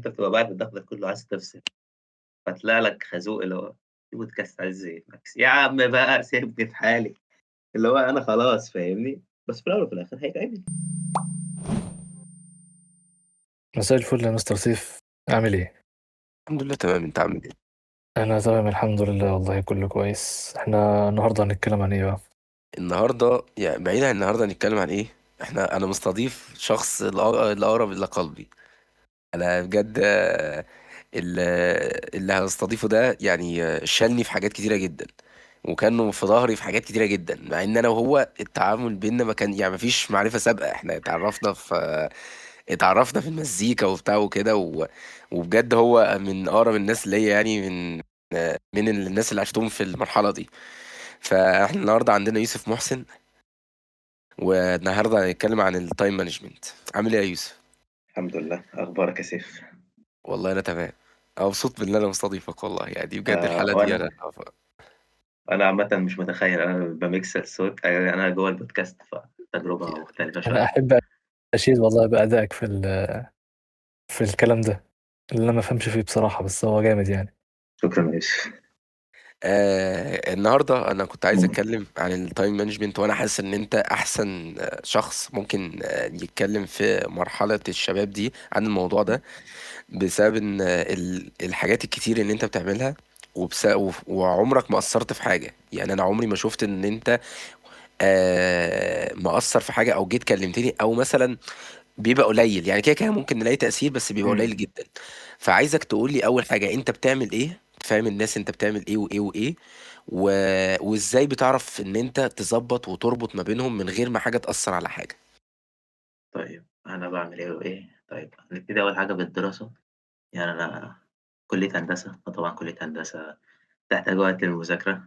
أنت بتبقى بعد الضغط ده كله عايز تفصل، فتلاقي لك خازوق اللي هو في بودكاست عايز يتمكس، يا عم بقى سيبني في حالي، اللي هو أنا خلاص فاهمني، بس في الأول وفي الآخر هيتعمل. مساء الفل يا مستر سيف، عامل ايه؟ الحمد لله تمام. انت عامل ايه؟ انا تمام الحمد لله، والله كله كويس. احنا النهارده هنتكلم عن ايه بقى؟ النهارده يعني بعيد عن النهارده هنتكلم عن ايه. انا مستضيف شخص الاقرب الى قلبي. انا بجد اللي هستضيفه ده يعني شالني في حاجات كتيره جدا، وكانوا في ظهري في حاجات كتيره جدا، مع ان انا وهو التعامل بينا ما كان يعني ما فيش معرفه سابقه. احنا اتعرفنا في المزيكا وبتاع وكده وبجد هو من اقرب الناس ليا، يعني من الناس اللي عشتهم في المرحله دي. فاحنا النهارده عندنا يوسف محسن، والنهارده هنتكلم عن التايم مانجمنت. عامل ايه يا يوسف؟ الحمد لله، أخبارك يا سيف؟ والله انا تمام. أنا مبسوط بان انا مستضيفك والله، يعني بجد الحلقه دي وأنا انا عامةً مش متخيل، أنا باميكس الصوت، أنا جوّه البودكاست، فتجربة مختلفة انا شوية. احب اشيد والله بادائك في الكلام ده، اللي انا ما فهمش فيه بصراحه، بس هو جامد يعني. شكرًا يا يوسف. النهارده انا كنت عايز إمم. اتكلم عن التايم مانجمنت، وانا حاسس ان انت احسن شخص ممكن يتكلم في مرحله الشباب دي عن الموضوع ده، بسبب ان الحاجات الكتير اللي انت بتعملها، وعمرك ما قصرت في حاجه. يعني انا عمري ما شفت ان انت مقصر في حاجه او جيت كلمتني، او مثلا بيبقى قليل. يعني كده كده ممكن نلاقي تاثير، بس بيبقى إمم. قليل جدا. فعايزك تقول لي اول حاجه، انت بتعمل ايه؟ تفهم الناس انت بتعمل ايه وايه وايه و... وازاي بتعرف ان انت تظبط وتربط ما بينهم من غير ما حاجه تاثر على حاجه. طيب أنا باعمل إيه وإيه؟ طيب هنبتدي أول حاجة بالدراسة، يعني أنا كلية هندسة، فطبعًا كلية هندسة تحتاج وقت للمذاكرة.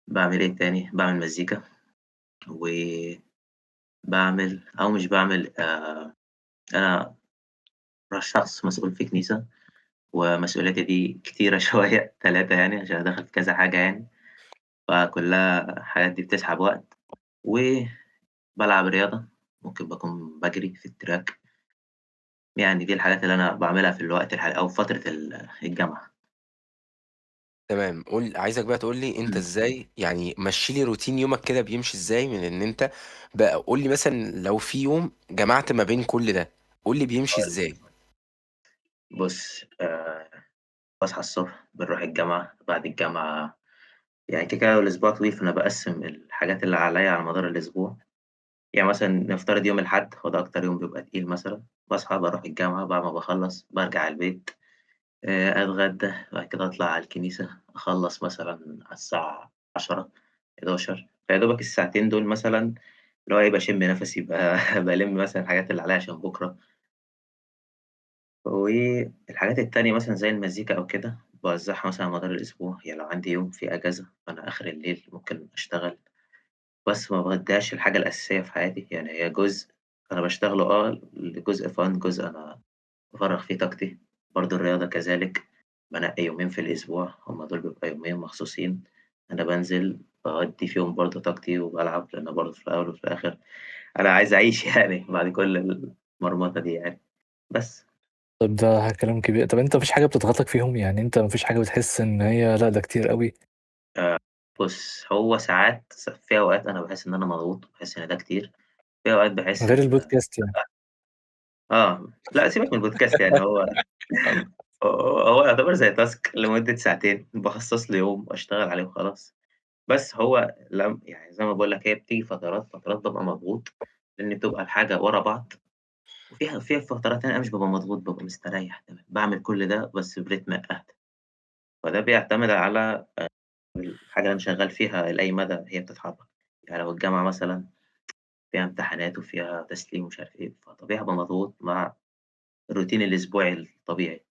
باعمل إيه تاني؟ باعمل مزيكا، وباعمل أو مش باعمل أنا شخص مسؤول في كنيسة، ومسؤولياتي دي كتيرة شوية 3 يعني عشان أنا داخل في كذا حاجة يعني، فكلّها الحاجات دي بتسحب وقت، وبالعب رياضة، ممكن باكون باجري في التراك، يعني دي الحاجات اللي أنا باعملها في الوقت الحالي أو فترة الجامعة. تمام. عايزك بقى تقول لي انت إمم. ازاي، يعني مشي لي روتين يومك كده بيمشي ازاي، من ان انت بقى قول لي مثلا لو في يوم جمعت ما بين كل ده، قول لي بيمشي هاقول ازاي. لك، بُص، باصحى الصبح، بنروح الجامعة، بعد الجامعة يعني كده، كده الأسبوع طويل، فأنا باقسّم الحاجات اللي عليّا على مدار الأسبوع. يعني مثلًا نفترض يوم الأحد هو ده أكتر يوم بيبقى تقيل مثلًا، باصحى باروح الجامعة، بعد ما باخلّص بارجع البيت، أتغدى، بعد كده أطلع على الكنيسة، أخلّص مثلًا على الساعة 10، 11، فيا دوبك الساعتين دول مثلًا اللي هو إيه، باشم نفسي بالِم مثلًا الحاجات اللي عليّا عشان بُكرة. والحاجات التانية مثلًا زي المزيكا أو كده، باوزّعها مثلًا على مدار الأسبوع، يعني لو عندي يوم فيه أجازة فأنا آخر الليل ممكن أشتغل، بس ما بادّيهاش الحاجة الأساسية في حياتي، يعني هي جزء أنا باشتغله، لجزء fun، جزء أنا بافرّغ فيه طاقتي، برضه الرياضة كذلك، بانقّي يومين في الأسبوع، هم دول بيبقى يومين مخصوصين، أنا بانزل باودّي فيهم برضه طاقتي وبالعب، لإن برضه في الأول وفي الآخر أنا عايز أعيش يعني بعد كل المرمطة دي يعني، بس. طب ده كلام كبير. طب انت مفيش حاجه بتضغطك فيهم؟ يعني انت مفيش حاجه بتحس ان هي لا ده كتير قوي؟ بُص، هو ساعات في أوقات أنا باحس إن أنا مضغوط، باحس إن ده كتير، في أوقات باحس غير إن البودكاست يعني. لأ سيبك من البودكاست، يعني هو يعتبر زي task لمدة ساعتين، باخصص له يوم أشتغل عليه وخلاص. بس هو يعني زي ما باقول لك، هي بتيجي فترات، بابقى مضغوط، لإن بتبقى الحاجة ورا بعض، وفيها فترات تانية أنا مش بابقى مضغوط، بابقى مستريح تمام، باعمل كل ده بس برتم أهدى، فده بيعتمد على الحاجة اللي أنا شغال فيها لأي مدى هي بتتحرك. يعني لو الجامعة مثلًا فيها امتحانات وفيها تسليم ومش عارف إيه، فطبيعي هابقى مضغوط مع الروتين الأسبوعي الطبيعي.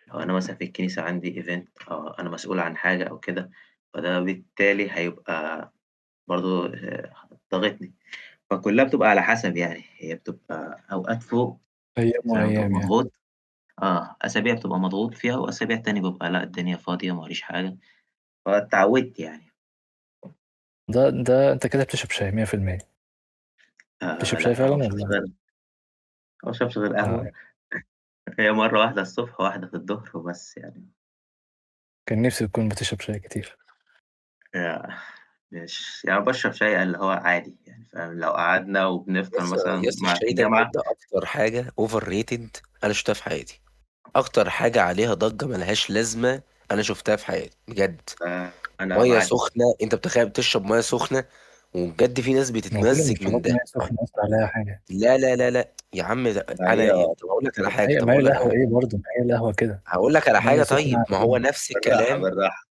لو أنا مثلًا في الكنيسة عندي event، أنا مسؤول عن حاجة أو كده، فده بالتالي هيبقى برضه ضاغطني، فكلّها بتبقى على حسب يعني، هي بتبقى أوقات فوق ايام زي ما بابقى وايام يعني. مضغوط، أسابيع بتبقى مضغوط فيها، وأسابيع تانية بابقى لأ الدنيا فاضية ما وراييش حاجة، فاتعودت يعني. ده انت كده بتشرب شاي 100%؟ بتشرب شاي لأ، فعلا ما باشربش ولا؟ غير، ما باشربش غير اه. قهوة، هي مرّة واحدة الصبح وواحدة في الضهر وبس يعني. كان نِفْسي تكون بتشرب شاي كتير. آآ مش يعني باشرب شاي اللي هو عادي يعني فاهم، لو قعدنا وبنفطر يس مثلًا يس مع في الشاي ده الجامعة. بجد أكتر حاجة overrated أنا شُفتها في حياتي، أكتر حاجة عليها ضجة ما لهاش لازمة أنا شُفتها في حياتي، بجد. أنا مَيّة معاك. سخنة، أنت بتخيل بتشرب مَيّة سخنة وبجد في ناس ما هو كل بتتمزج من المشروبات ده. المَيّة سخنة أصلًا عليها حاجة. لا، لا، لا، لأ، يا عم ده ما أنا هي طَب هاقول لك على طب حاجة، طَب ما هي هاقول لك على القهوة حاجة، إيه برضه، ما هي القهوة كده، هاقول لك على مَيّة حاجة سخنة طيب، ما هو عادية. نفس بالراحة، الكلام، بالراحة.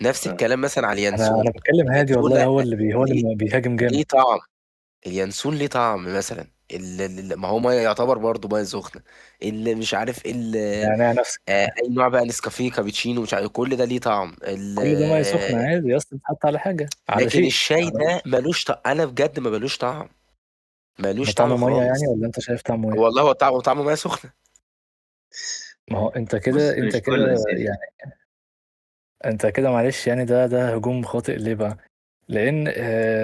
نفس آه. الكلام مثلًا على أنا اليانسون. باتكلّم هادي اليانسون والله، لأ، هو ليه اللي بيهاجم ليه جامد. طعم، اليانسون ليه طعم مثلًا، ما هو مَيّة يعتبر برضه مَيّة سخنة، اللي مش عارف النعناع نفس الكلام، أي نوع بقى نسكافيه، كابتشينو، مش عارف كل ده ليه طعم، كل ده مَيّة سخنة عادي يا اسطى بتتحط على حاجة، على لكن شيء. الشاي ده مالوش أنا بجد ما مالوش طعم، ما مالوش طعم طعمه مَيّة يعني خالص. والّا أنت شايف طعمه إيه؟ والله هو طعمه مَيّة سخنة. ما هو بُص أنت مش كده كلّه يا سيف. يعني أنت كده معلش يعني ده هجوم خاطئ ليه بقى؟ لإن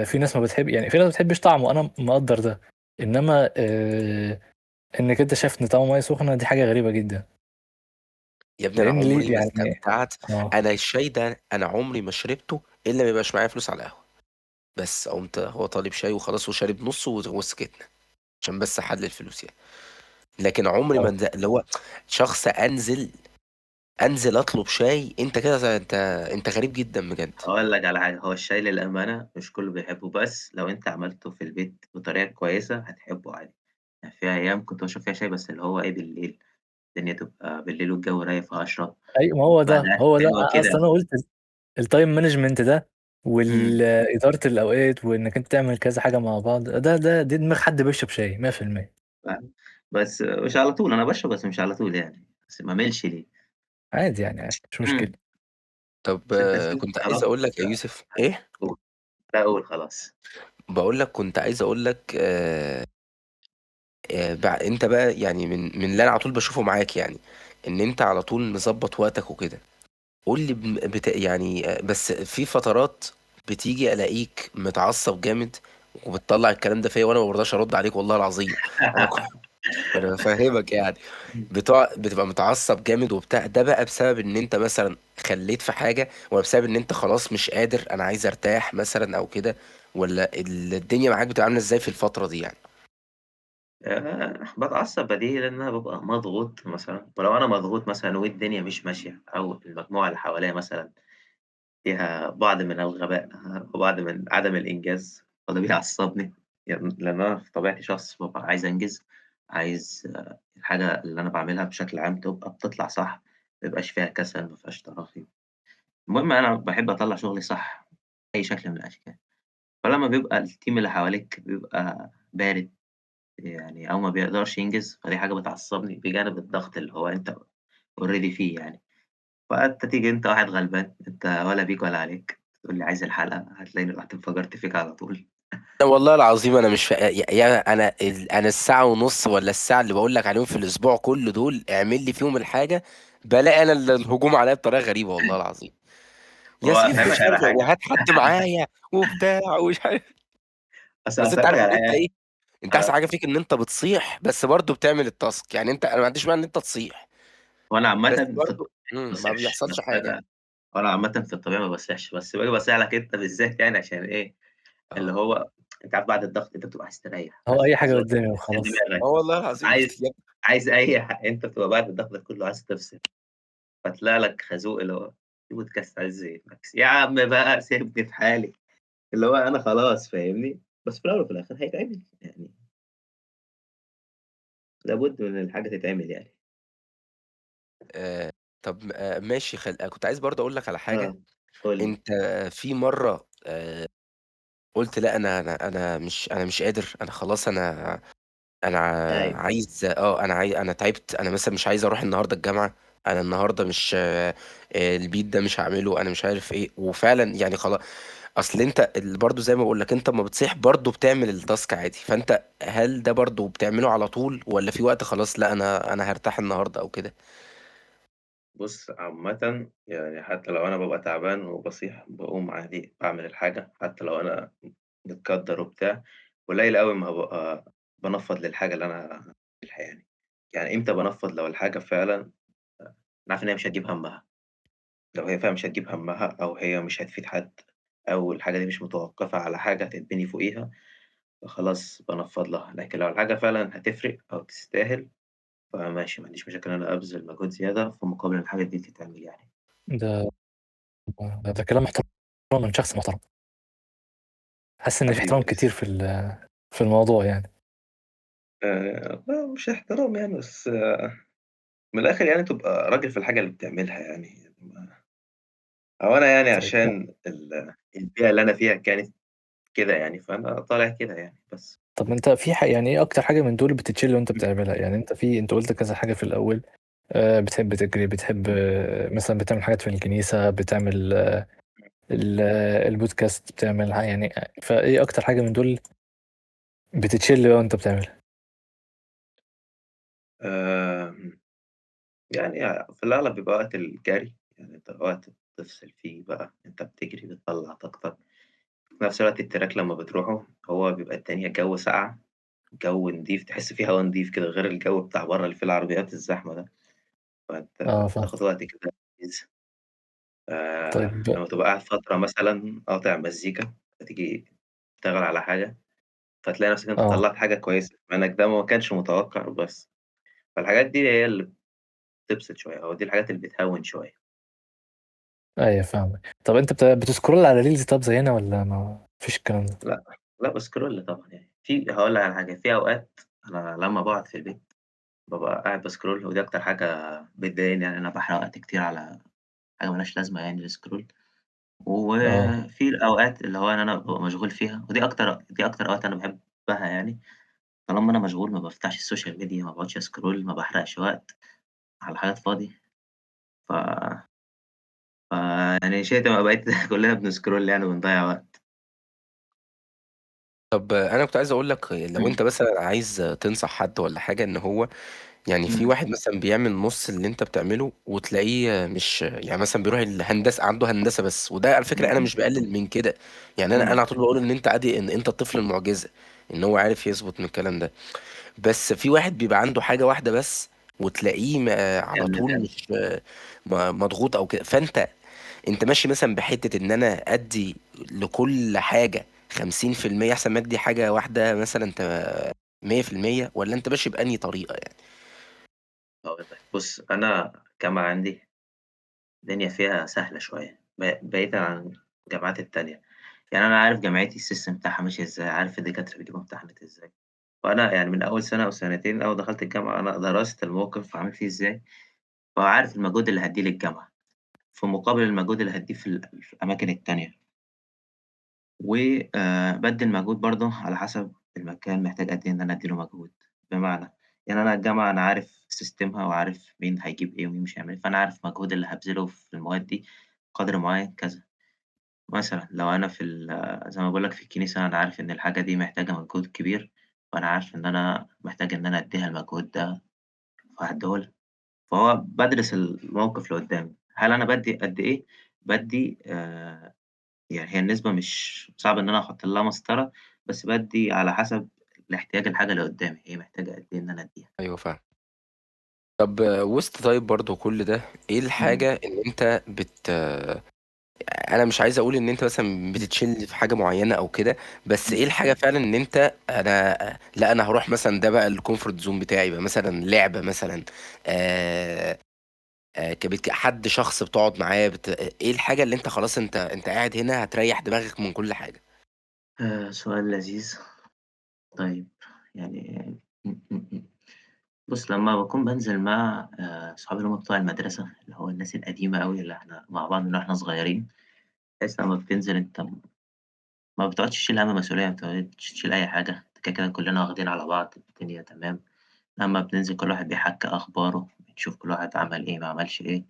في ناس ما بتحب يعني في ناس ما بتحبش طعمه، أنا مقدّر ده، إنّما إنّك أنت شايف إن طعمه مَيّة سخنة دي حاجة غريبة جدًا، يا ابني أنا لإن عمري ليه ما يعني استمتعت، آه. أنا الشاي ده أنا عمري ما شربته إلا ما يبقاش معايا فلوس على القهوة، بس قُمت هو طالب شاي وخلاص وشارب نُصّه وسكتنا، عشان بس أحلِّل فلوس يعني. لكن عمري ما آه. اللي هو شخص أنزل أطلب شاي، أنت كده أنت غريب جدًا بجد. هاقول لك على حاجة، هو الشاي للأمانة مش كلّه بيحبه، بس لو أنت عملته في البيت بطريقة كويسة هتحبه عادي. يعني في أيام كنت باشرب فيها شاي بس اللي هو إيه بالليل، الدنيا تبقى بالليل والجو رايق فأشرب، أيوه ما هو وتبقى ده، قاعد هو ده حلوة كده. أصل أنا قُلت الtime management ده إمم. إدارة الأوقات وإنّك أنت تعمل كذا حاجة مع بعض، دي دماغ حد بيشرب شاي 100%. فاهم، بس مش على طول، أنا باشرب بس مش على طول يعني، بس ما أميلش ليه. عادي يعني عادي، مش مشكلة. إمم. طب بس أنت يا سيف كنت عايز طالما أقول لك يا أنت يوسف إيه؟ قُل. لأ قُل خلاص. باقول لك كنت عايز أقول لك أنت بقى يعني من اللي أنا على طول باشوفه معاك يعني، إن أنت على طول مضبّط وقتك وكده. قُل لي يعني بس في فترات بتيجي ألاقيك متعصّب جامد وبتطلّع الكلام ده فيّا وأنا ما بارضاش أرُد عليك والله العظيم. أنا أنا بافهّمك يعني، بتبقى متعصّب جامد وبتاع، ده بقى بسبب إن أنت مثلًا خلّيت في حاجة والّا بسبب إن أنت خلاص مش قادر أنا عايز أرتاح مثلًا أو كده، والّا الدنيا معاك بتبقى عاملة إزاي في الفترة دي يعني؟ باتعصب بديهي لإن أنا بابقى مضغوط مثلًا، ولو أنا مضغوط مثلًا والدنيا مش ماشية أو المجموعة اللي حواليّا مثلًا فيها بعض من الغباء وبعض من عدم الإنجاز، فده بيعصّبني، يعني لإن أنا في طبيعتي شخص بابقى عايز أنجز، عايز الحاجة اللي أنا باعملها بشكل عام تبقى بتطلع صح، ما يبقاش فيها كسل، ما فيهاش تراخي. المهم أنا باحب أطلّع شغلي صح بأي شكل من الأشكال، فلمّا بيبقى الteam اللي حواليك بيبقى بارد يعني أو ما بيقدرش ينجز، فدي حاجة بتعصّبني بجانب الضغط اللي هو أنت already فيه يعني. فأنت تيجي أنت واحد غلبان، أنت ولا بيك ولا عليك، تقول لي عايز الحلقة، هتلاقيني رُحت انفجرت فيك على طول. لا والله العظيم أنا مش أنا أنا الساعة ونُص والّا الساعة اللي باقول لك عليهم في الأسبوع كُلّه دول اعمل لي فيهم الحاجة، بالاقي أنا الهجوم عليّا بطريقة غريبة والله العظيم. يا هو سيف مش أفهمك على عارف إيه، حاجة. وهات حد معايا وبتاع ومش عارف. أصل بس أنت هافهمك عارف إن على أنت حاجة. إيه، أنت أحسن آه. حاجة فيك إن أنت بتصيح بس برضه بتعمل الtask، يعني أنا ما عنديش مانع إن أنت تصيح، هو أنا بس عامةً في برضه ما ما باصيحش، بيحصلش بس حاجة. هو أنا عامةً في الطبيعي ما باصيحش، بس باجي باصيح لك أنت بالذات يعني عشان إيه، اللي آه. هو أنت عارف بعد الضغط أنت بتبقى عايز تريّح هو بس أي حاجة تفصل، قدّامي تفصل وخلاص. آه دماغك، والله العظيم عايز يا عايز أي أنت بتبقى بعد الضغط ده كله عايز تفصل، فتلاقي لك خازوق اللي هو في بودكاست عايز يتمكس، يا عم بقى سيبني في حالي، اللي هو أنا خلاص فاهمني، بس في الأول وفي الآخر هيتعمل، يعني لابد من الحاجة تتعمل يعني. آآ طب ماشي كنت عايز برضه أقول لك على حاجة، آه. قُل لي. أنت في مرّة قُلت لأ أنا مش قادر، أنا خلاص أنا أيوه. عايز أنا تعبت، أنا مثلًا مش عايز أروح النهارده الجامعة، أنا النهارده مش الbeat ده مش هاعمله، أنا مش عارف إيه، وفعلًا يعني أصل أنت برضه زي ما باقول لك أنت أمّا بتصيح برضه بتعمل الtask عادي، فأنت هل ده برضه بتعمله على طول والّا في وقت خلاص لأ أنا هارتاح النهارده أو كده؟ بُص، عامةً يعني حتى لو أنا بابقى تعبان وباصيح، باقوم عادي باعمل الحاجة، حتى لو أنا متكدّر وبتاع، قليل أوي أمّا هابقى بانفّض للحاجة اللي أنا هاعملها يعني. يعني إمتى بانفّض لو الحاجة فعلًا أنا عارف إن هي مش هتجيب هَمّها، لو هي فعلًا مش هتجيب هَمّها أو هي مش هتفيد حد أو الحاجة دي مش متوقّفة على حاجة هتتبني فوقيها، فخلاص بانفّض لها، لكن لو الحاجة فعلًا هتفرق أو تستاهل فماشي ما عنديش مشاكل إن أنا أبذل مجهود زيادة في مقابل إن الحاجة دي تتعمل يعني. ده ده كلام محترم من شخص محترم. حاسس إن في حبيبي احترام كتير تسلم. في الموضوع يعني. لأ مش احترام يعني بس من الآخر يعني تبقى راجل في الحاجة اللي بتعملها يعني أو أنا يعني طيب عشان البيئة اللي أنا فيها كانت كده يعني، فأنا طالع كده يعني بس. طب أنت في يعني إيه أكتر حاجة من دول بتتشيل وأنت بتعملها؟ يعني أنت قُلت كذا حاجة في الأول، بتحب تجري، بتحب مثلًا بتعمل حاجات في الكنيسة، بتعمل البودكاست، بتعمل يعني فإيه أكتر حاجة من دول بتتشيل بقى وأنت بتعملها؟ آمم، يعني في الأغلب بيبقى وقت الجري، يعني أنت وقت بتفصل فيه بقى، أنت بتجري بتطلّع طاقتك، في نفس الوقت التراك لمّا بتروحه هو بيبقى الدنيا الجو ساقعة، جو نضيف، تحس فيه هوا نضيف كده غير الجو بتاع برّه اللي فيه العربيات الزحمة ده، فأنت آه بتاخد فاهمك. وقت كده لذيذ. طيب لمّا تبقى قاعد فترة مثلًا قاطع مزيكا، فتيجي تشتغل على حاجة، فتلاقي نفسك أنت آه، طلّعت حاجة كويسة، مع إنك ده ما كانش متوقع بس، فالحاجات دي هي اللي بتبسط شوية، أو دي الحاجات اللي بتهوّن شوية. أيوه فاهمك. طب أنت بتسكرول على reels طب زينا والّا ما فيش الكلام ده؟ لأ، لأ باسكرول طبعًا يعني، هاقول لك على حاجة، في أوقات أنا لمّا باقعد في البيت بابقى قاعد باسكرول ودي أكتر حاجة بتضايقني يعني، أنا باحرق وقت كتير على حاجة ما لهاش لازمة يعني الscroll. آه، وفي الأوقات اللي هو إن أنا بابقى مشغول فيها، ودي أكتر أوقات أنا باحبها يعني، طالما أنا مشغول ما بافتحش السوشيال ميديا، ما باقعدش أسكرول، ما باحرقش وقت على حاجات فاضي، ف يعني شئت أم أبيت كلنا بنسكرول يعني وبنضيّع وقت. طب أنا كنت عايز أقول لك لو إمم، أنت مثلًا عايز تنصح حد والّا حاجة إن هو يعني في إمم، واحد مثلًا بيعمل نُص اللي أنت بتعمله وتلاقيه مش يعني مثلًا بيروح الهندسة عنده هندسة بس، وده على فكرة أنا إمم، مش باقلل من كده، يعني أنا إمم، على طول باقول إن أنت عادي إن أنت الطفل المعجزة، إن هو عارف يضبط من الكلام ده، بس في واحد بيبقى عنده حاجة واحدة بس وتلاقيه على طول جمدان. مش مضغوط أو كده، أنت ماشي مثلًا بحتّة إن أنا أدّي لكل حاجة 50% أحسن ما أدّي حاجة واحدة مثلًا 100% والّا أنت ماشي بأنهي طريقة يعني؟ هاقول لك، بُص أنا الجامعة عندي الدنيا فيها سهلة شوية، بعيدًا عن الجامعات التانية، يعني أنا عارف جامعتي الsystem بتاعها ماشي إزاي، عارف الدكاترة بيجيبوا امتحانات إزاي. وأنا يعني من أول سنة أو سنتين أول ما دخلت الجامعة أنا درست الموقف عامل فيه إزاي، فعارف المجهود اللي هادّيه للجامعة، في مقابل المجهود اللي هادّيه في الأماكن التانية، و بادّي المجهود برضه على حسب المكان محتاج قد إيه إن أنا أدّي له مجهود، بمعنى يعني أنا الجامعة أنا عارف سيستمها وعارف مين هيجيب إيه ومين مش هيعمل إيه، فأنا عارف المجهود اللي هابذله في المواد دي قدر معيّن كذا، مثلًا لو أنا زي ما باقول لك في الكنيسة أنا عارف إن الحاجة دي محتاجة مجهود كبير، فأنا عارف إن أنا محتاج إن أنا أدّيها المجهود ده فهادّيه لها. فهو بادرس الموقف اللي قدّامي، هل أنا بادّي قد إيه؟ بادّي يعني هي النسبة مش صعب إن أنا أحُط لها مسطرة، بس بادّي على حسب الاحتياج الحاجة اللي قدّامي، هي محتاجة قد إيه إن أنا أدّيها. أيوه فاهمك. طب وسط طيب برضه كل ده، إيه إمم، الحاجة اللي أنت أنا مش عايز أقول إن أنت مثلًا بتتشِل في حاجة معيّنة أو كده، بس إيه إمم. الحاجة فعلًا إن أنت لأ أنا هاروح مثلًا ده بقى الcomfort zone بتاعي، يبقى مثلًا لعبة مثلًا آآ حد شخص بتقعد معاه إيه الحاجة اللي أنت خلاص أنت قاعد هنا هتريّح دماغك من كل حاجة؟ سؤال لذيذ. طيب يعني بُص، لمّا باكون بانزل مع صحابي اللي هم بتوع المدرسة، اللي هو الناس القديمة أوي اللي إحنا مع بعض من وإحنا صغيرين، بحيث لمّا بتنزل أنت ما بتقعدش تشيل هَم مسؤولية، ما بتقعدش تشيل أي حاجة، كده كلنا واخدين على بعض، الدنيا تمام. لمّا بننزل كل واحد بيحكّي أخباره، بنشوف كل واحد عمل إيه، ما عملش إيه،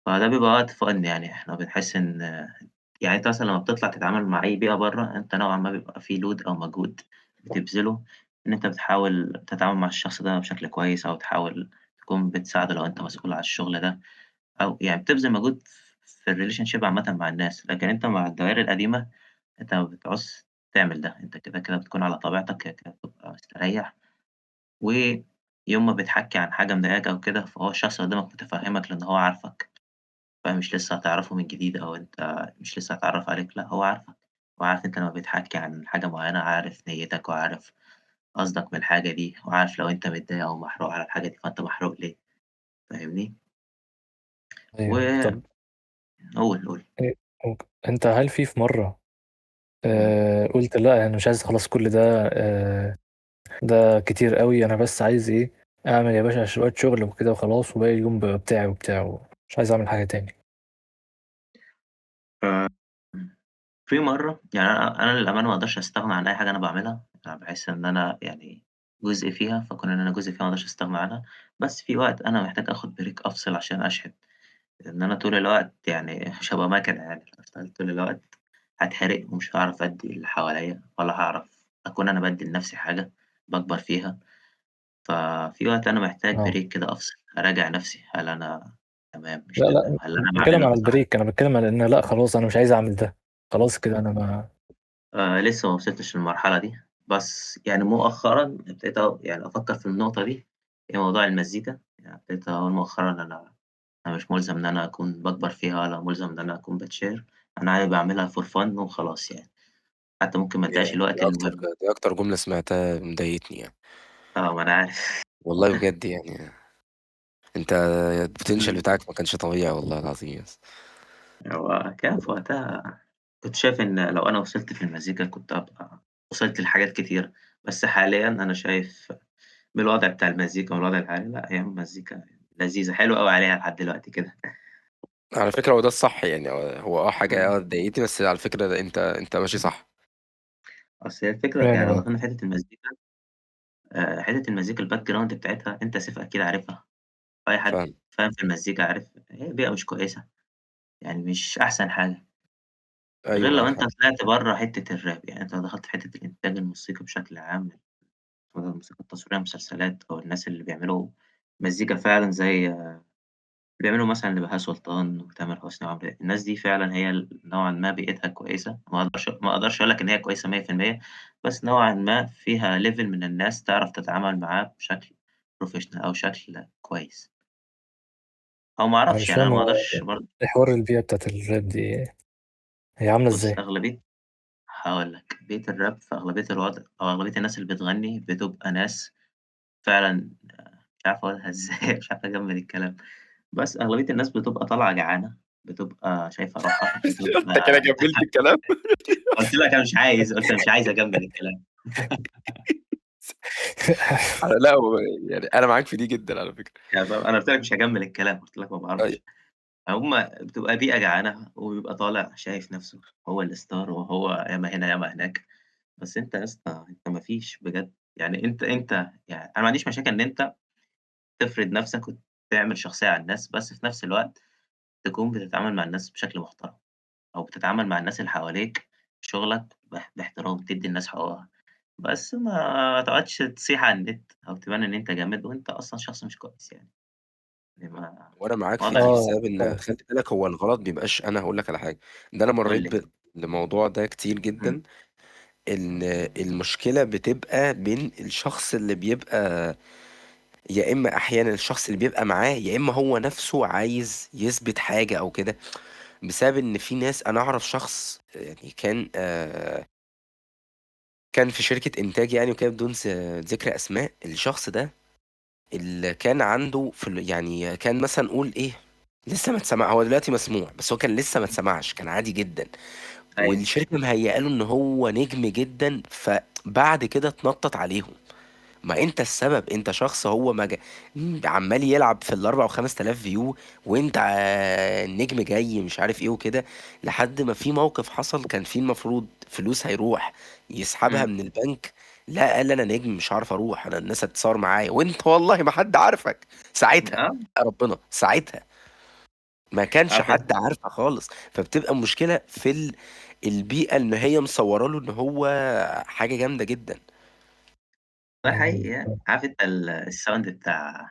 فده بيبقى وقت fun يعني، إحنا بنحس إن يعني أنت مثلًا لمّا بتطلع تتعامل مع أي بيئة برّه، أنت نوعًا ما بيبقى في load أو مجهود بتبذله، إن أنت بتحاول تتعامل مع الشخص ده بشكل كويس، أو تحاول تكون بتساعده لو أنت مسؤول على الشغل ده، أو يعني بتبذل مجهود في الrelationship عامةً مع الناس، لكن أنت مع الدوائر القديمة أنت ما بتعوزش تعمل ده، أنت كده بتكون على طبيعتك، كده بتبقى مستريّح، يوم ما بتحكّي عن حاجة مضايقاك أو كده، فهو الشخص اللي قدّامك متفهّمك لإن هو عارفك، فمش لسه هتعرفه من جديد أو أنت مش لسه هيتعرّف عليك، لأ هو عارفك، هو عارف أنت لمّا بتحكّي عن حاجة معيّنة عارف نيّتك وعارف قصدك من الحاجة دي، وعارف لو أنت متضايق أو محروق على الحاجة دي، فأنت محروق ليه، فاهمني؟ أيوه. وقُل، طب قُل. إيه أنت هل في مرّة إمم. قُلت لأ أنا مش عايز خلاص كل ده ده كتير أوي، أنا بس عايز إيه، أعمل يا باشا شوية شغل وكده وخلاص وباقي اليوم بتاعي وبتاع، مش عايز أعمل حاجة تاني؟ آآ في مرّة يعني أنا للأمانة ما أقدرش أستغنى عن أي حاجة أنا باعملها، أنا باحس إن أنا يعني جزء فيها، فكون إن أنا جزء فيها ما أقدرش أستغنى عنها، بس في وقت أنا محتاج آخُد break أفصل عشان أشحن، لإن أنا طول الوقت يعني مش هابقى مَكَنة يعني، لو اشتغلت طول الوقت هاتحرق ومش هاعرف أدّي للي حواليّا ولا هاعرف أكون أنا بادّي لنَفْسي حاجة باكبر فيها، ففي وقت أنا محتاج آه. break كده أفصل، أراجع نَفْسي، هل أنا تمام، مش لأ، تمام، لأ، هل مش أنا باتكلّم باعمله على ده صح؟ البريك، أنا باتكلّم على إن لأ خلاص أنا مش عايز أعمل ده، خلاص كده أنا ما لسه ما وصلتش للمرحلة دي، بس يعني مؤخرًا ابتديت يعني أفكّر في النقطة دي، هي موضوع المزيكا، يعني ابتديت أقول مؤخرًا أنا مش ملزم إن أنا أكون باكبر فيها ولا ملزم إن أنا أكون باتشهر، أنا عادي باعملها for fun وخلاص يعني، حتى ممكن ما ادّيهاش ياه! الوقت المهم. دي أكتر جملة سمعتها مضايقتني يعني، ما أنا عارف. والله بجد يعني. أنت الpotential إمم. بتاعك ما كانش طبيعي والله العظيم يا اسطى. هو كان في وقتها كنت شايف إن لو أنا وصلت في المزيكا كنت هابقى وصلت لحاجات كتير، بس حاليًا أنا شايف بالوضع بتاع المزيكا والوضع الحالي، لأ هي المزيكا لذيذة، حلو أوي عليها لحد دلوقتي كده. على فكرة هو ده الصح يعني، هو حاجة إمم. ضايقتني، بس على فكرة ده أنت ماشي صح. أصل هي الفكرة يعني يعني لو دخلنا في حتّة المزيكا، حتّة المزيكا الbackground بتاعتها أنت سيف أكيد عارفها، أي حد فاهم. فاهم في المزيكا عارف هي بيئة مش كويسة، يعني مش أحسن حاجة، غير أيوه لو معاك أنت حق. طلعت برّه حتّة الراب، يعني أنت لو دخلت في حتّة الإنتاج الموسيقي بشكل عام، سواء الموسيقى التصويرية، مسلسلات أو الناس اللي بيعملوا مزيكا فعلًا زي بيعملوا مثلًا لبهاء سلطان وتامر حسني وعمرو دياب، الناس دي فعلًا هي نوعًا ما بيئتها كويسة، ما أقدرش أقول لك إن هي كويسة 100%، بس نوعًا ما فيها level من الناس تعرف تتعامل معاه بشكل professional أو شكل كويس، أو ما أنا أعرفش مش يعني أنا فاهم ما هو أقدرش برضه. إيه حوار البيئة بتاعة الراب دي، هي عاملة بُص إزاي؟ هاقول لك، بيئة الراب في أغلبية الوضع أو أغلبية الناس اللي بتغني بتبقى ناس فعلًا مش عارف أقولها إزاي، مش عارف أكمّل الكلام، بس أغلبية الناس بتبقى طالعة جعانة، بتبقى شايفة روحها، أنت كده بتبقى كمّلت الكلام. قُلت لك أنا مش عايز، قُلت مش عايز أكمّل الكلام. لأ هو يعني أنا معاك في دي جدًا على فكرة. يعني فاهم، أنا قُلت لك مش هاكمّل الكلام، قُلت لك ما أيوه. باعرفش. هُم بتبقى بيئة جعانة وبيبقى طالع شايف نَفْسه هو الstar وهو ياما هنا ياما هناك، بس أنت يا اسطى أنت ما فيش بجد، يعني أنت يعني أنا ما عنديش مشاكل إن أنت تفرض نَفْسك وتعمل شخصية على الناس، بس في نَفْس الوقت تكون بتتعامل مع الناس بشكل محترم، أو بتتعامل مع الناس اللي حواليك في شغلك باحترام، تدّي الناس حقوقها، بس ما تقعدش تصيح على النت أو تبان إن أنت جامد وأنت أصلًا شخص مش كويس يعني، وأنا معاك ما في دي أقدرش آه، بسبب إن آه. خلِّ بالك هو الغلط بيبقاش أنا هاقول لك على حاجة، ده أنا قُل مرّيت لي. بالموضوع ده كتير إمم. جدًا، إن المشكلة بتبقى بين الشخص اللي بيبقى يا إما أحيانًا الشخص اللي بيبقى معاه، يا إما هو نَفْسه عايز يثبت حاجة أو كده، بسبب إن في ناس أنا أعرف شخص يعني كان في شركة إنتاج يعني وكده بدون ذكر أسماء، الشخص ده اللي كان عنده يعني كان مثلًا قُل إيه، لسه ما اتسمع هو دلوقتي مسموع، بس هو كان لسه ما اتسمعش، كان عادي جدًا، أيوه. والشركة مهيّأة له إن هو نجم جدًا، فبعد كده اتنطّط عليهم. ما أنت السبب، أنت شخص هو ما عمّال يلعب في ال4 و5000 view وأنت النجم جاي مش عارف إيه وكده، لحد ما في موقف حصل كان فيه المفروض فلوس هيروح يسحبها إمم. من البنك، لأ قال أنا نجم مش هاعرف أروح، أنا الناس هتتصور معايا، وأنت والله ما حد عارفك، ساعتها آه. يا ربنا، ساعتها ما كانش عارف أنت حد عارفك خالص، فبتبقى المشكلة في البيئة إن هي مصوّرة له إن هو حاجة جامدة جدًا. ده حقيقي إمم. يعني، عارف أنت الsound بتاع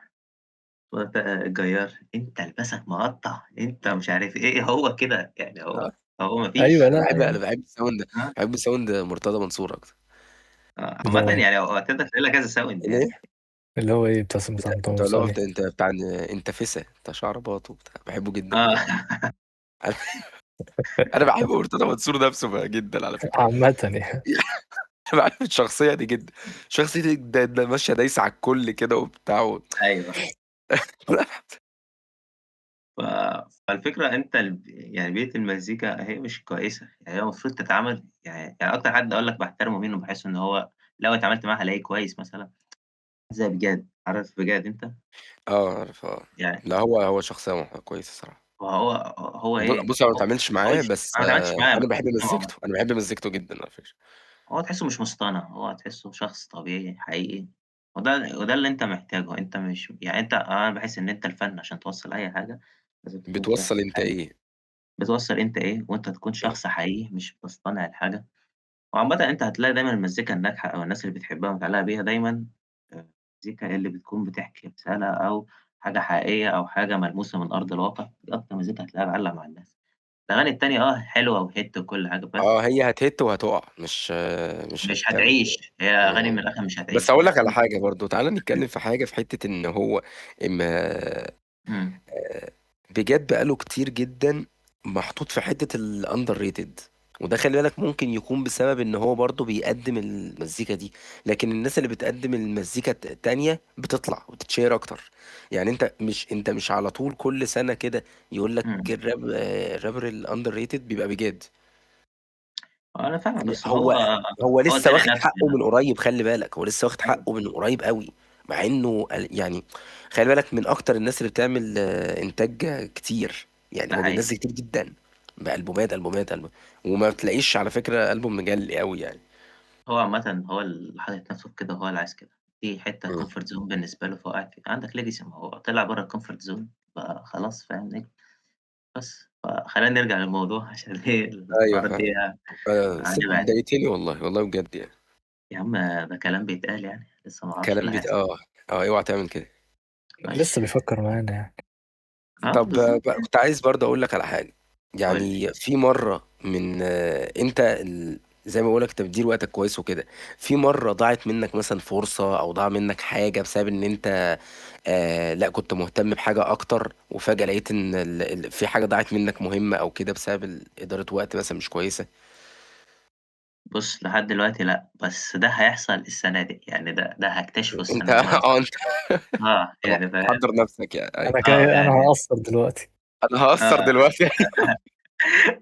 الجيار، أنت لباسك مقطّع، أنت مش عارف إيه، هو كده، يعني آه. هو ما أيوه، فيش. لأ أنا يعني باحب الsound آه. باحب sound مرتضى منصور أكتر. عامةً ده يعني هو تقدر تلاقي لها كذا sound يعني. ليه؟ اللي هو إيه بتاع انت مطعم اللي هو صيني؟ انت بتاع انت فسا انت شعربات وبتاع، بحبه جدا آه. بجد. انا أنا بحب مرتضى منصور نفسه بقى جدا على فكره. عامة يعني. انا بحب الشخصيه دي جدا. شخصيه دي ده ماشيه دايسه على الكل كده وبتاع أيوه. ف فالفكرة أنت يعني بيئة المزيكا هي مش كويسة، يعني هي المفروض تتعامل يعني أكتر حد أقول لك باحترمه مين وباحس إن هو لو اتعاملت معاه هالاقيه كويس مثلًا، زي بجاد، عارف بجاد أنت؟ اه عارف اه. يعني لا هو شخصيه كويسه صراحه. هو إيه، بص انا ما هو اتعاملتش ما معاه باقولش بس أنا ما اتعاملتش معاه انا بحب عمومًا، مزيكته، انا بحب مزيكته جدا على فكره. هو تحسه مش مصطنع، هو تحسه شخص طبيعي حقيقي، وده اللي أنت محتاجه، أنت مش يعني أنا باحس إن أنت الفن عشان توصّل أي حاجة لازم تكون بتوصل شخص انت حقيقي، ايه. بتوصّل أنت إيه، وأنت تكون اه شخص حقيقي مش بتصطنع الحاجة. وعامةً أنت هتلاقي دايمًا المزيكا الناجحة أو الناس اللي بتحبها ومتعلقة بيها دايمًا المزيكا اللي بتكون بتحكي رسالة أو حاجة حقيقية أو حاجة ملموسة من أرض الواقع، دي أكتر مزيكا هتلاقيها معلّقة مع الناس. الأغاني التانية حلوة وهيت وكل حاجة، بس هي هتهت وهتقع مش مش هتعمل. هتعيش، هي أغاني من آه. الآخر مش بس هتعيش، هقول هي لك على أغاني حاجه برضو، تعالى نتكلم في حاجه في حته ان هو اما إمم، بجد بقاله كتير جدا محطوط في حتة الاندر ريتد. وده خلي بالك ممكن يكون بسبب ان هو برضه بيقدم المزيكا دي، لكن الناس اللي بتقدم المزيكا التانية بتطلع وتتشير اكتر. يعني انت مش على طول كل سنة كده يقول لك إمم. الرابر الاندر ريتد بيبقى بجد. أنا فاهمك، بس هو هو هو لسه سارق واخد نفسه حقه يعني. من قريب، خلي بالك هو لسه واخد أيوه، حقه من قريب قوي. مع انه يعني خلي بالك من اكتر الناس اللي بتعمل انتاج كتير. يعني ده هو حقيقي. بينزل كتير جدا بألبومات. وما بتلاقيش على فكرة ألبوم مجلي قوي يعني. هو عامةً هو اللي حاطط نفسه في كده، هو اللي عايز كده. دي حتّة مم. comfort zone بالنسبة له فهو قاعد فيها. عندك legacy ما هو طلع برّه الcomfort zone فخلاص فاهم. بس، فخلّينا نرجع للموضوع عشان إيه ايوه الحوارات دي فاهم. هنبعد. ضايقتني والله بجد يعني. يا عم ده كلام بيتقال يعني، لسه ما أعرفش إيه كلام اللي بيت هيحصل. اوعى تعمل كده. لسه ماشي، بيفكر معانا يعني. طب بالضبط. كنت عايز برضه اقول لك على حاجه. قُل لي. يعني في مره من انت زي ما بقولك انت بتدير وقتك كويس وكده. في مره ضاعت منك مثلا فرصه او ضاع منك حاجه بسبب ان انت لا كنت مهتم بحاجه اكتر، وفجاه لقيت ان في حاجه ضاعت منك مهمه او كده بسبب اداره وقت مثلا مش كويسه. بُص لحد دلوقتي لأ، بس ده هيحصل السنة دي، يعني ده هاكتشفه انت السنة دي مثلًا. انت يعني فاهم؟ حضر نفسك يعني ايوه. أنا جاي، أنا يعني هاقصّر دلوقتي. انا هقصر آه. دلوقتي.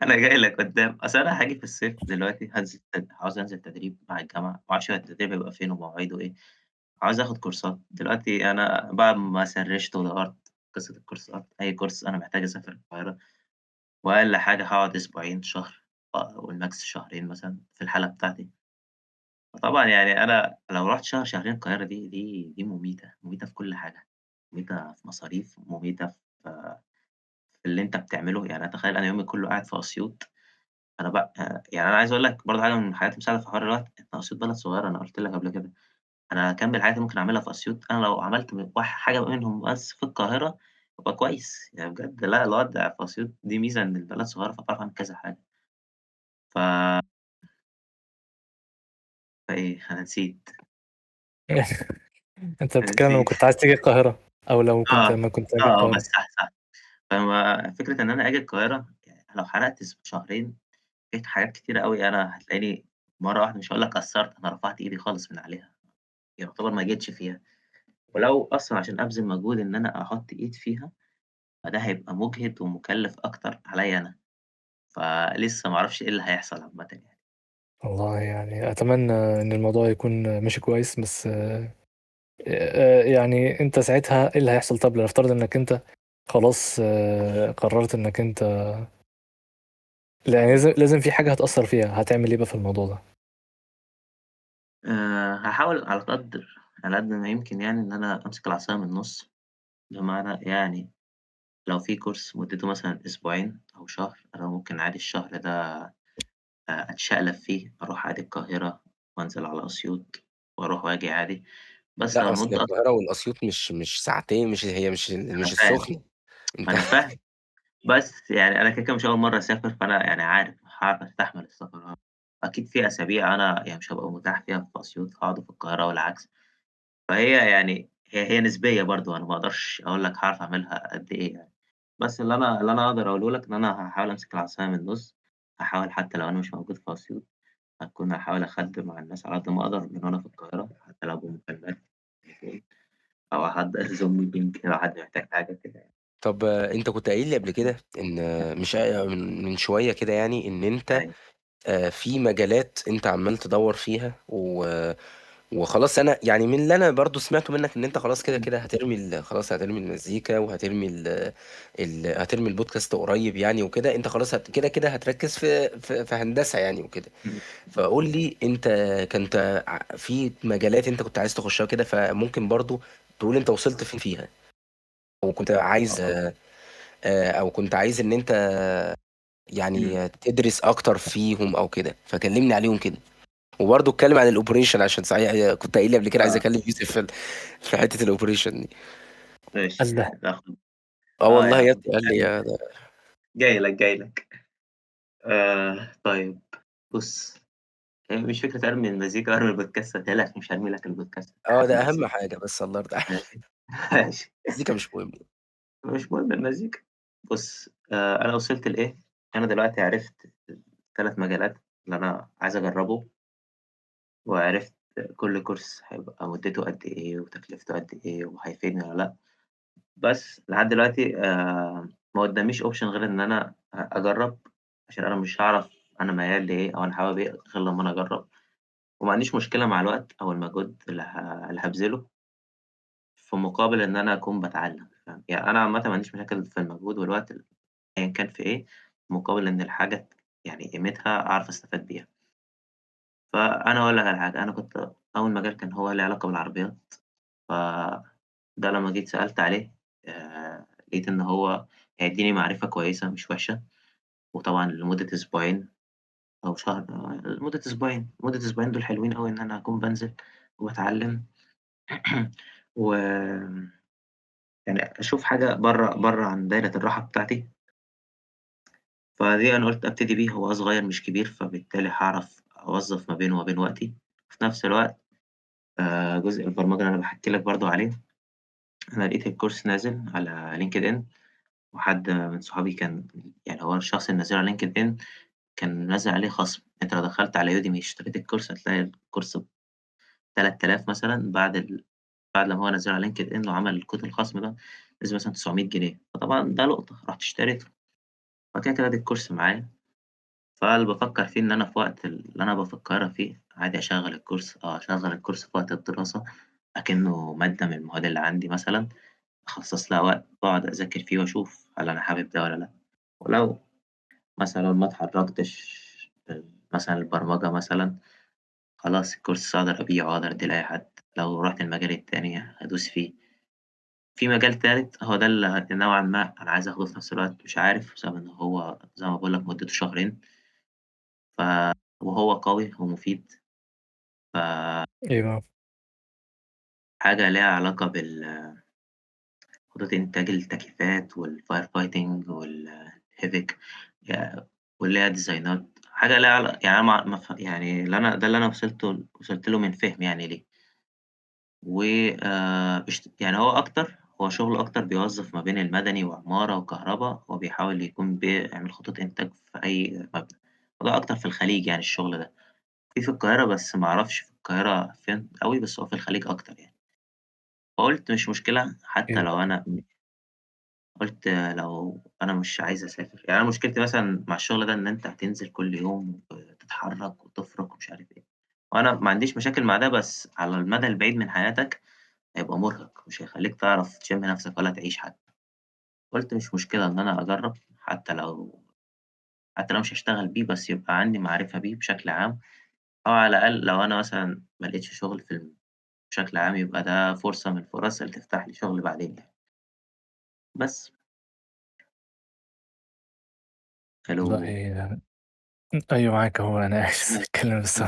أنا جاي لك قدّام، أصل أنا هاجي في الصيف دلوقتي عاوز أنزل تدريب مع الجامعة، ما أعرفش التدريب هيبقى فين ومواعيده إيه، عاوز آخد كورسات، دلوقتي أنا بعد ما سرِّشت ودوّرت قصة الكورسات، أي كورس أنا محتاج أسافر القاهرة، وأقل حاجة هاقعد أسبوعين، شهر، والmax شهرين مثلًا في الحالة بتاعتي، فطبعًا يعني أنا لو رُحت شهر، شهرين القاهرة دي مميتة، مميتة في كل حاجة، مميتة في مصاريف، مميتة في اللي أنت بتعمله، يعني تخيل أنا يومي كله قاعد في أسيوط. أنا يعني أنا عايز أقول لك برضه حاجة من الحاجات المساعدة في حوار الوقت، إن أسيوط بلد صغيرة أنا قُلت لك قبل كده، أنا كام الحاجات اللي ممكن أعملها في أسيوط، أنا لو عملت حاجة منهم بس في القاهرة أبقى كويس، يعني بجد لأ الوضع في أسيوط دي ميزة إن البلد صغيرة فتعرف تعمل كذا حاجة، ف فإيه أنا نسيت، أنت أنا بتتكلم لمّا نسيت كنت عايز تيجي القاهرة، أو آه، لمّا كنت هاجي بس القاهرة. صح. فكرة إن أنا آجي القاهرة يعني لو حرقت شهرين في حاجات كتيرة أوي أنا هتلاقيني مرّة واحدة مش هاقول لك قصّرت، أنا رفعت إيدي خالص من عليها، يعتبر ما جيتش فيها. ولو أصلًا عشان أبذل مجهود إن أنا أحُط إيد فيها، فده هيبقى مُجهِد ومُكلِّف أكتر عليّا أنا، فلسه ما أعرفش إيه اللي هيحصل عامةً يعني. والله يعني أتمنى إن الموضوع يكون ماشي كويس، بس يعني أنت ساعتها إيه اللي هيحصل؟ طب لنفترض إنك أنت خلاص قررت إنك أنت، يعني لازم في حاجة هتأثّر فيها، هتعمل إيه بقى في الموضوع ده؟ هاحاول على قد ما يمكن يعني إن أنا أمسك العصاية من النُص، بمعنى يعني لو في كورس مدته مثلًا أسبوعين أو شهر، أنا ممكن عادي الشهر ده أتشقلب فيه، أروح عادي القاهرة وأنزل على أسيوط وأروح وآجي عادي، بس لو لا اصل المدة القاهرة والاسيوط مش ساعتين، مش أنا فاهم، السخنة. ما انت أنا فاهم. بس يعني أنا كده مش أول مرّة أسافر، فأنا يعني عارف هاعرف أستحمل السفر. أكيد في أسابيع أنا يعني مش هابقى متاح فيها في أسيوط، هاقعد في القاهرة والعكس، فهي يعني هي نسبية برضه، أنا ما أقدرش أقول لك هاعرف أعملها قد إيه يعني، بس اللي أنا أقدر أقوله لك إن أنا هاحاول أمسك العصاية من النُص، هاحاول حتى لو أنا مش موجود في أسيوط، هاحاول أخدِّم على الناس على قد ما أقدر من وأنا في القاهرة، حتى لو بمكالمات تليفون أو أحضّر Zoom meeting لو حد محتاج حاجة كده يعني. طب انت كنت قايل لي قبل كده ان مش من شويه كده يعني ان انت أيوه. في مجالات انت عمال تدور فيها وخلاص. انا يعني من اللي انا برضو سمعته منك ان انت خلاص كده إمم. كده هترمي خلاص هترمي المزيكا وهترمي هترمي البودكاست قريب يعني وكده. انت خلاص كده كده هتركز في هندسة يعني وكده. إمم. فقول لي انت كنت في مجالات انت كنت عايز تخشها كده، فممكن برضو تقول انت وصلت فين فيها، او كنت عايز آه. او كنت عايز ان انت إمم. يعني تدرس اكتر فيهم او كده، فكلمني عليهم كده. وبرضه اتكلم عن الاوبريشن عشان صحيح كنت قايل لي قبل كده عايز آه. اكلم يوسف في حته الاوبريشن دي. ماشي، الله. ناخد اه والله يا يا عم ابني قال لي يعني يا ده. جاي لك، جاي لك. طيب بُص، هي مش فكرة أرمي المزيكا وأرمي البودكاست، ما تقلقش مش هارمي لك البودكاست، اه هارمي ده اهم المزيكا. حاجه، بس الله يرضى عليك. ماشي. ماشي. المزيكا مش مهم. مش مهم المزيكا. بُص، أنا وصلت لإيه، أنا دلوقتي عرفت ال3 مجالات اللي أنا عايز أجرّبه، وعرفت كل كورس هيبقى مدته قد إيه، وتكلفته قد إيه، وهيفيدني والّا لأ. بس لحد دلوقتي ما قدّاميش option غير إن أنا أجرّب، عشان أنا مش هاعرف أنا ميّال لإيه أو أنا حابب إيه غير لمّا أنا أجرّب، وما عنديش مشكلة مع الوقت أو المجهود اللي هابذله في مقابل إن أنا أكون باتعلّم، فاهم؟ يعني أنا عامةً ما عنديش مشاكل في المجهود والوقت أيًا كان في إيه، مقابل إن الحاجة يعني قيمتها أعرف أستفاد بيها. فأنا هاقول لك على حاجة، أنا كنت أول مجال كان هو ليه علاقة بالعربيات، فده لمّا جيت سألت عليه لقيت إن هو هيدّيني معرفة كويسة مش وحشة، وطبعًا لمدة أسبوعين أو شهر لمدة أسبوعين، لمدة أسبوعين دول حلوين أوي إن أنا أكون بانزل وباتعلّم وآمم يعني أشوف حاجة برّه عن دايرة الراحة بتاعتي، فدي أنا قُلت أبتدي بيه، هو صغير مش كبير، فبالتالي هاعرف أوظّف ما بينه وما بين وقتي، وفي نفس الوقت جزء البرمجة اللي أنا باحكي لك برضه عليه، أنا لقيت الكورس نازل على LinkedIn وحد من صحابي كان يعني هو الشخص اللي منزّله على LinkedIn كان منزّل عليه خصم، أنت لو دخلت على Udemy اشتريت الكورس هتلاقي الكورس ب3000 مثلًا بعد لمّا هو نزّله على LinkedIn وعمل الكود الخصم ده نزل مثلًا 900 جنيه، فطبعًا ده لقطة، رُحت اشتريته، فكده، كده أدي الكورس معايا، فاللي بافكّر فيه إن أنا في وقت اللي أنا أبقى في القاهرة فيه عادي أشغّل الكورس في وقت الدراسة أكنه مادة من المواد اللي عندي مثلًا، أخصّص لها وقت وأقعد أذاكر فيه وأشوف هل أنا حابب ده والّا لأ، ولو مثلًا ما اتحرّكتش مثلًا البرمجة مثلًا، خلاص الكورس أقدر أبيعه، أقدر أدّيه لأي حد، لو رُحت المجال التاني هادوس فيه. في مجال تالت هو ده اللي نوعًا ما أنا عايز آخده في نفس الوقت مش عارف، بسبب إن هو زي ما باقول لك مدته شهرين، ف وهو قوي ومفيد، فحاجة ايوه. ليها علاقة خطوط إنتاج التكييفات والfire fighting والHVAC واللي هي ديزاينات، حاجة ليها يعني أنا ما يعني اللي أنا وصلت له من فهمي يعني ليه. و يعني هو شغله أكتر بيوظّف ما بين المدني وعمارة وكهربا، هو بيحاول يكون بيعمل خطوط إنتاج في أي مبنى، وده أكتر في الخليج يعني الشغل ده، في القاهرة بس ما أعرفش في القاهرة فين أوي، بس هو في الخليج أكتر يعني، فقُلت مش مشكلة حتى ايوه. لو أنا قُلت لو أنا مش عايز أسافر، يعني أنا مشكلتي مثلًا مع الشغل ده إن أنت هتنزل كل يوم وتتحرك وتفرك ومش عارف إيه، وأنا ما عنديش مشاكل مع ده، بس على المدى البعيد من حياتك هيبقى مرهق، مش هيخلّيك تعرف تشم نَفْسك ولا تعيش حتى. قُلت مش مشكلة إن أنا أجرّب حتى لو مش هاشتغل بيه، بس يبقى عندي معرفة بيه بشكل عام، أو على الأقل لو أنا مثلًا ما لقيتش شغل بشكل عام، يبقى ده فرصة من الفُرَص اللي تفتح لي شغل بعدين يعني. بس. ألو. والله ايوه معاك اهو، انا عايز اتكلم بس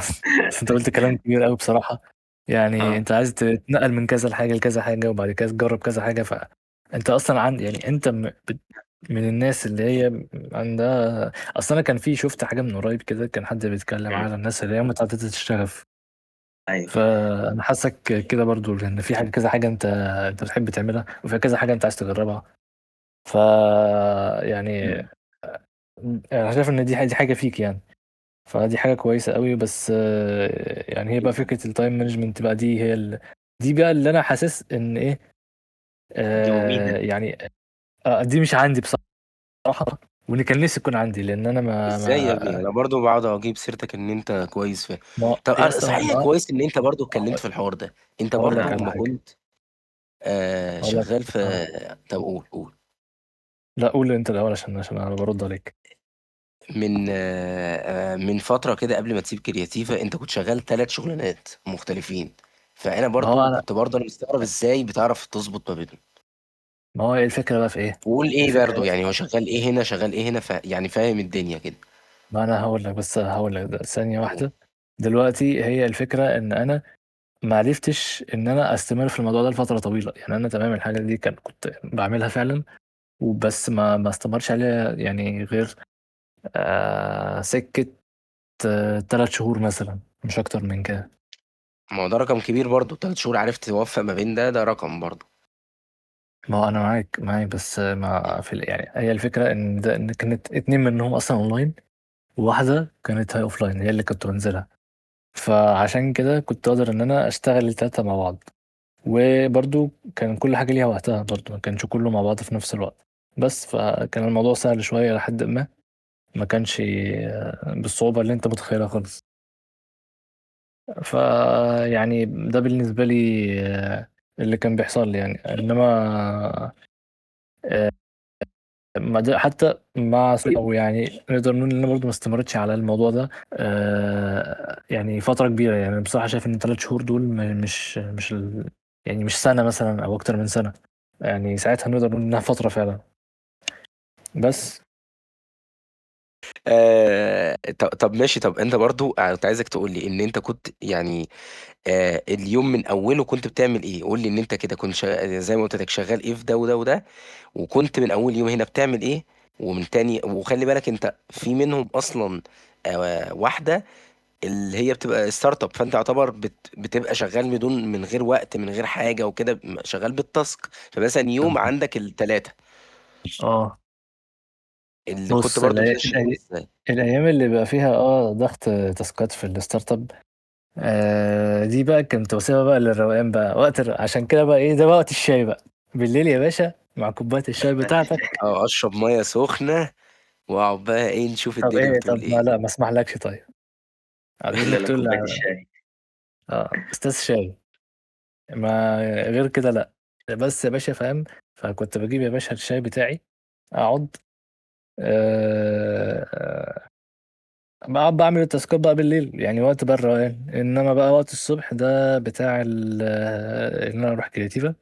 انت قلت كلام كبير قوي بصراحه. يعني آه. انت عايز تتنقل من كذا حاجه لكذا حاجه وبعد كده تجرب كذا حاجه، فانت اصلا يعني انت من الناس اللي هي عندها. اصلا انا كان في شفت حاجه من قريب كده، كان حد بيتكلم إمم. على الناس اللي هي متعدده الشغف. أيوه. فانا حاسك كده برضو، لان في حاجه كذا حاجه انت بتحب تعملها، وفي كذا حاجه انت عايز تجربها. ف يعني إمم. انا شايف ان دي حاجه فيك يعني. فدي حاجه كويسه قوي، بس يعني هي بقى فكره التايم مانجمنت بقى، دي بقى اللي انا حاسس ان ايه، دي مميتة. يعني دي مش عندي بصراحه، وان كان نفسي تكون عندي، لان انا ازاي يا ابني؟ انا برضو بقعد اجيب سيرتك ان انت كويس فيه. طب يا اسطى صحيح كويس ان انت برضو اتكلمت في الحوار ده. انت هقول برضو لك على آه. لما حاجه. كنت هقول لك شغال في. طب قول. لا، قول انت الاول عشان انا برد عليك. من فترة كده قبل ما تسيب كرياتيفا انت كنت شغال 3 شغلانات مختلفين. فانا ما هو برضو انا كنت برضو انا مستغرب ازاي بتعرف تظبط ما بينهم. ما هو الفكره بقى في ايه؟ وقول ايه الفكره برضو، يعني هو شغال ايه هنا شغال ايه هنا يعني فاهم الدنيا كده. ما انا هقول لك، بس هقول لك ده ثانيه قول. واحده. دلوقتي هي الفكره ان انا ما عرفتش ان انا استمر في الموضوع ده لفتره طويله. يعني انا تمام، الحاجه دي كنت بعملها فعلا، وبس ما استمرش عليها يعني غير سكه 3 شهور مثلا، مش اكتر من كده. ما هو ده رقم كبير برضو، 3 شهور عرفت توفق ما بين ده رقم برضو. ما هو انا معاك، بس ما يعني هي الفكره ان كانت 2 منهم اصلا اونلاين، وواحده كانت هاي اوفلاين، هي اللي كنت بنزلها. فعشان كده كنت اقدر ان انا اشتغل التلاتة مع بعض. وبرضو كان كل حاجة ليها وقتها، برضو ما كانش كله مع بعض في نفس الوقت. بس فكان الموضوع سهل شوية لحد ما كانش بالصعوبة اللي انت متخيلها خالص. فيعني ده بالنسبة لي اللي كان بيحصل لي يعني. انما حتى مع او يعني نقدر نقول ان انا برضو ما استمرتش على الموضوع ده يعني فترة كبيرة. يعني أنا بصراحة شايف ان 3 شهور دول يعني مش سنة مثلا او اكتر من سنة. يعني ساعتها نقدر نقول انها فترة فعلا. بس طب ماشي. طب انت برضو كنت عايزك تقول لي ان انت كنت يعني اليوم من اوله كنت بتعمل ايه. قول لي ان انت كده كنت زي ما قلت لك شغال ايه في ده وده وده، وكنت من اول يوم هنا بتعمل ايه، ومن تاني. وخلي بالك انت في منهم اصلا واحده اللي هي بتبقى ستارت اب، فانت يعتبر بتبقى شغال بدون من غير وقت من غير حاجه وكده، شغال بالتاسك. فمثلا يوم عندك التلاتة اه اللي كنت بص، برضو بتمشيهم ازاي. الايام اللي بقى فيها ضغط تاسكات في الستارت اب، دي بقى كنت بسيبها بقى للروقان بقى، عشان كده بقى ايه، ده بقى وقت الشاي بقى بالليل يا باشا، مع كوبايه الشاي بتاعتك. اه اشرب ميه سخنه واقعد بقى ايه نشوف طب الدنيا ايه، بتقول طب ما ايه. لا ما اسمحلكش طيب، عايزين إلا لك لا تقول كوباية الشاي. استاذ شاي، ما غير كده لا. بس يا باشا فاهم. فكنت بجيب يا باشا الشاي بتاعي، اقعد أه... بقعد بعمل التاسكات بقى بالليل، يعني وقت بقى الروقان. انما بقى وقت الصبح ده بتاع ان انا اروح كرياتيفا،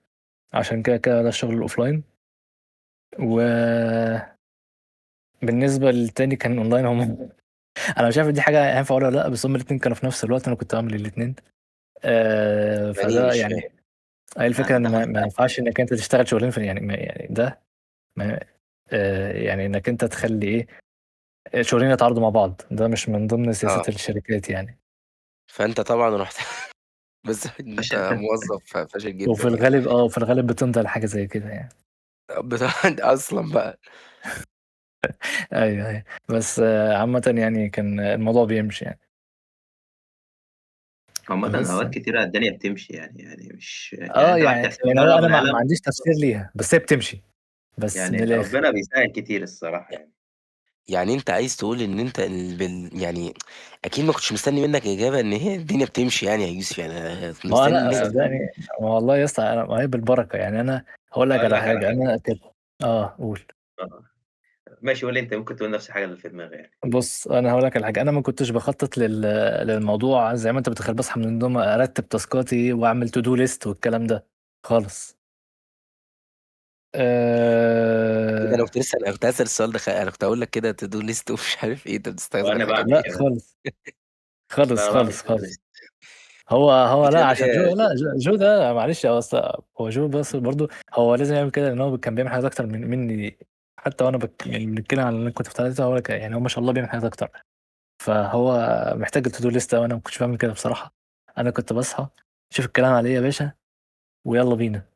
عشان كده كده ده الشغل الاوفلاين. وبالنسبه للتاني كان اونلاين. هم انا مش عارف دي حاجه ينفع ولا لا، بس هم الاثنين كانوا في نفس الوقت، انا كنت بعمل الاثنين. يعني ايه فده مش فاهم. يعني هي الفكره ان ده ما ينفعش انك انت تشتغل شغلين في يعني يعني ده ما يعني انك انت تخلي ايه شغلين يتعارضوا مع بعض، ده مش من ضمن اه سياسات الشركات يعني. فانت طبعا رحت بس انت عشان موظف فاشل جدا يعني. وفي الغالب بتمضي على حاجه زي كده يعني. اصلا بقى. ايوه، ايوه. بس عامه يعني كان الموضوع بيمشي يعني. عامةً بس أوقات كتيرة الدنيا بتمشي يعني مش يعني أنت محتاج تبقى يعني مفرّغ انا من ما قلم. عنديش تفسير ليها، بس هي بتمشي، بس من يعني الاخر. ربنا بيسهّل كتير الصراحة يعني. يعني انت عايز تقول ان انت يعني اكيد ما كنتش مستني منك اجابه ان هي الدنيا بتمشي يعني يا يوسف، يعني كنت ما مستني انا منك تقول صدقني، والله يا اسطى انا، ما هي بالبركه يعني. انا هقول لك أقول على لك على حاجه، حاجة. انا كده. قول. آه. ماشي قُل أنت ممكن تقول نفس الحاجة اللي في دماغي يعني. بص، انا هقول لك على حاجه، انا ما كنتش بخطط للموضوع زي ما انت بتخيل، بصحى من النوم ارتب تاسكاتي واعمل تو دو ليست والكلام ده خالص. كده انا أه... كنت لسه انا كنت هسال السؤال ده، انا كنت هقول لك كده تو دو ليست ومش عارف ايه، انت بتستخدم وأنا الحاجات باعمل لا دي. كده. خالص، لا خالص أنا باعمل خالص to do خالص. list. هو لا، بتعمل عشان جو، ايه؟ لا جو ده معلش، هو جو بس برضو هو لازم يعمل كده، لان هو كان بيعمل حاجات اكتر مني. حتى وانا يعني بنتكلم عن اللي أنا كنت في ثالثه، يعني هو ما شاء الله بيعمل حاجات اكتر. فهو محتاج التو دو ليست، وانا ما كنتش بعمل كده بصراحه. أنا كنت باصحى أشوف الكلام على إيه يا باشا ويالّا بينا،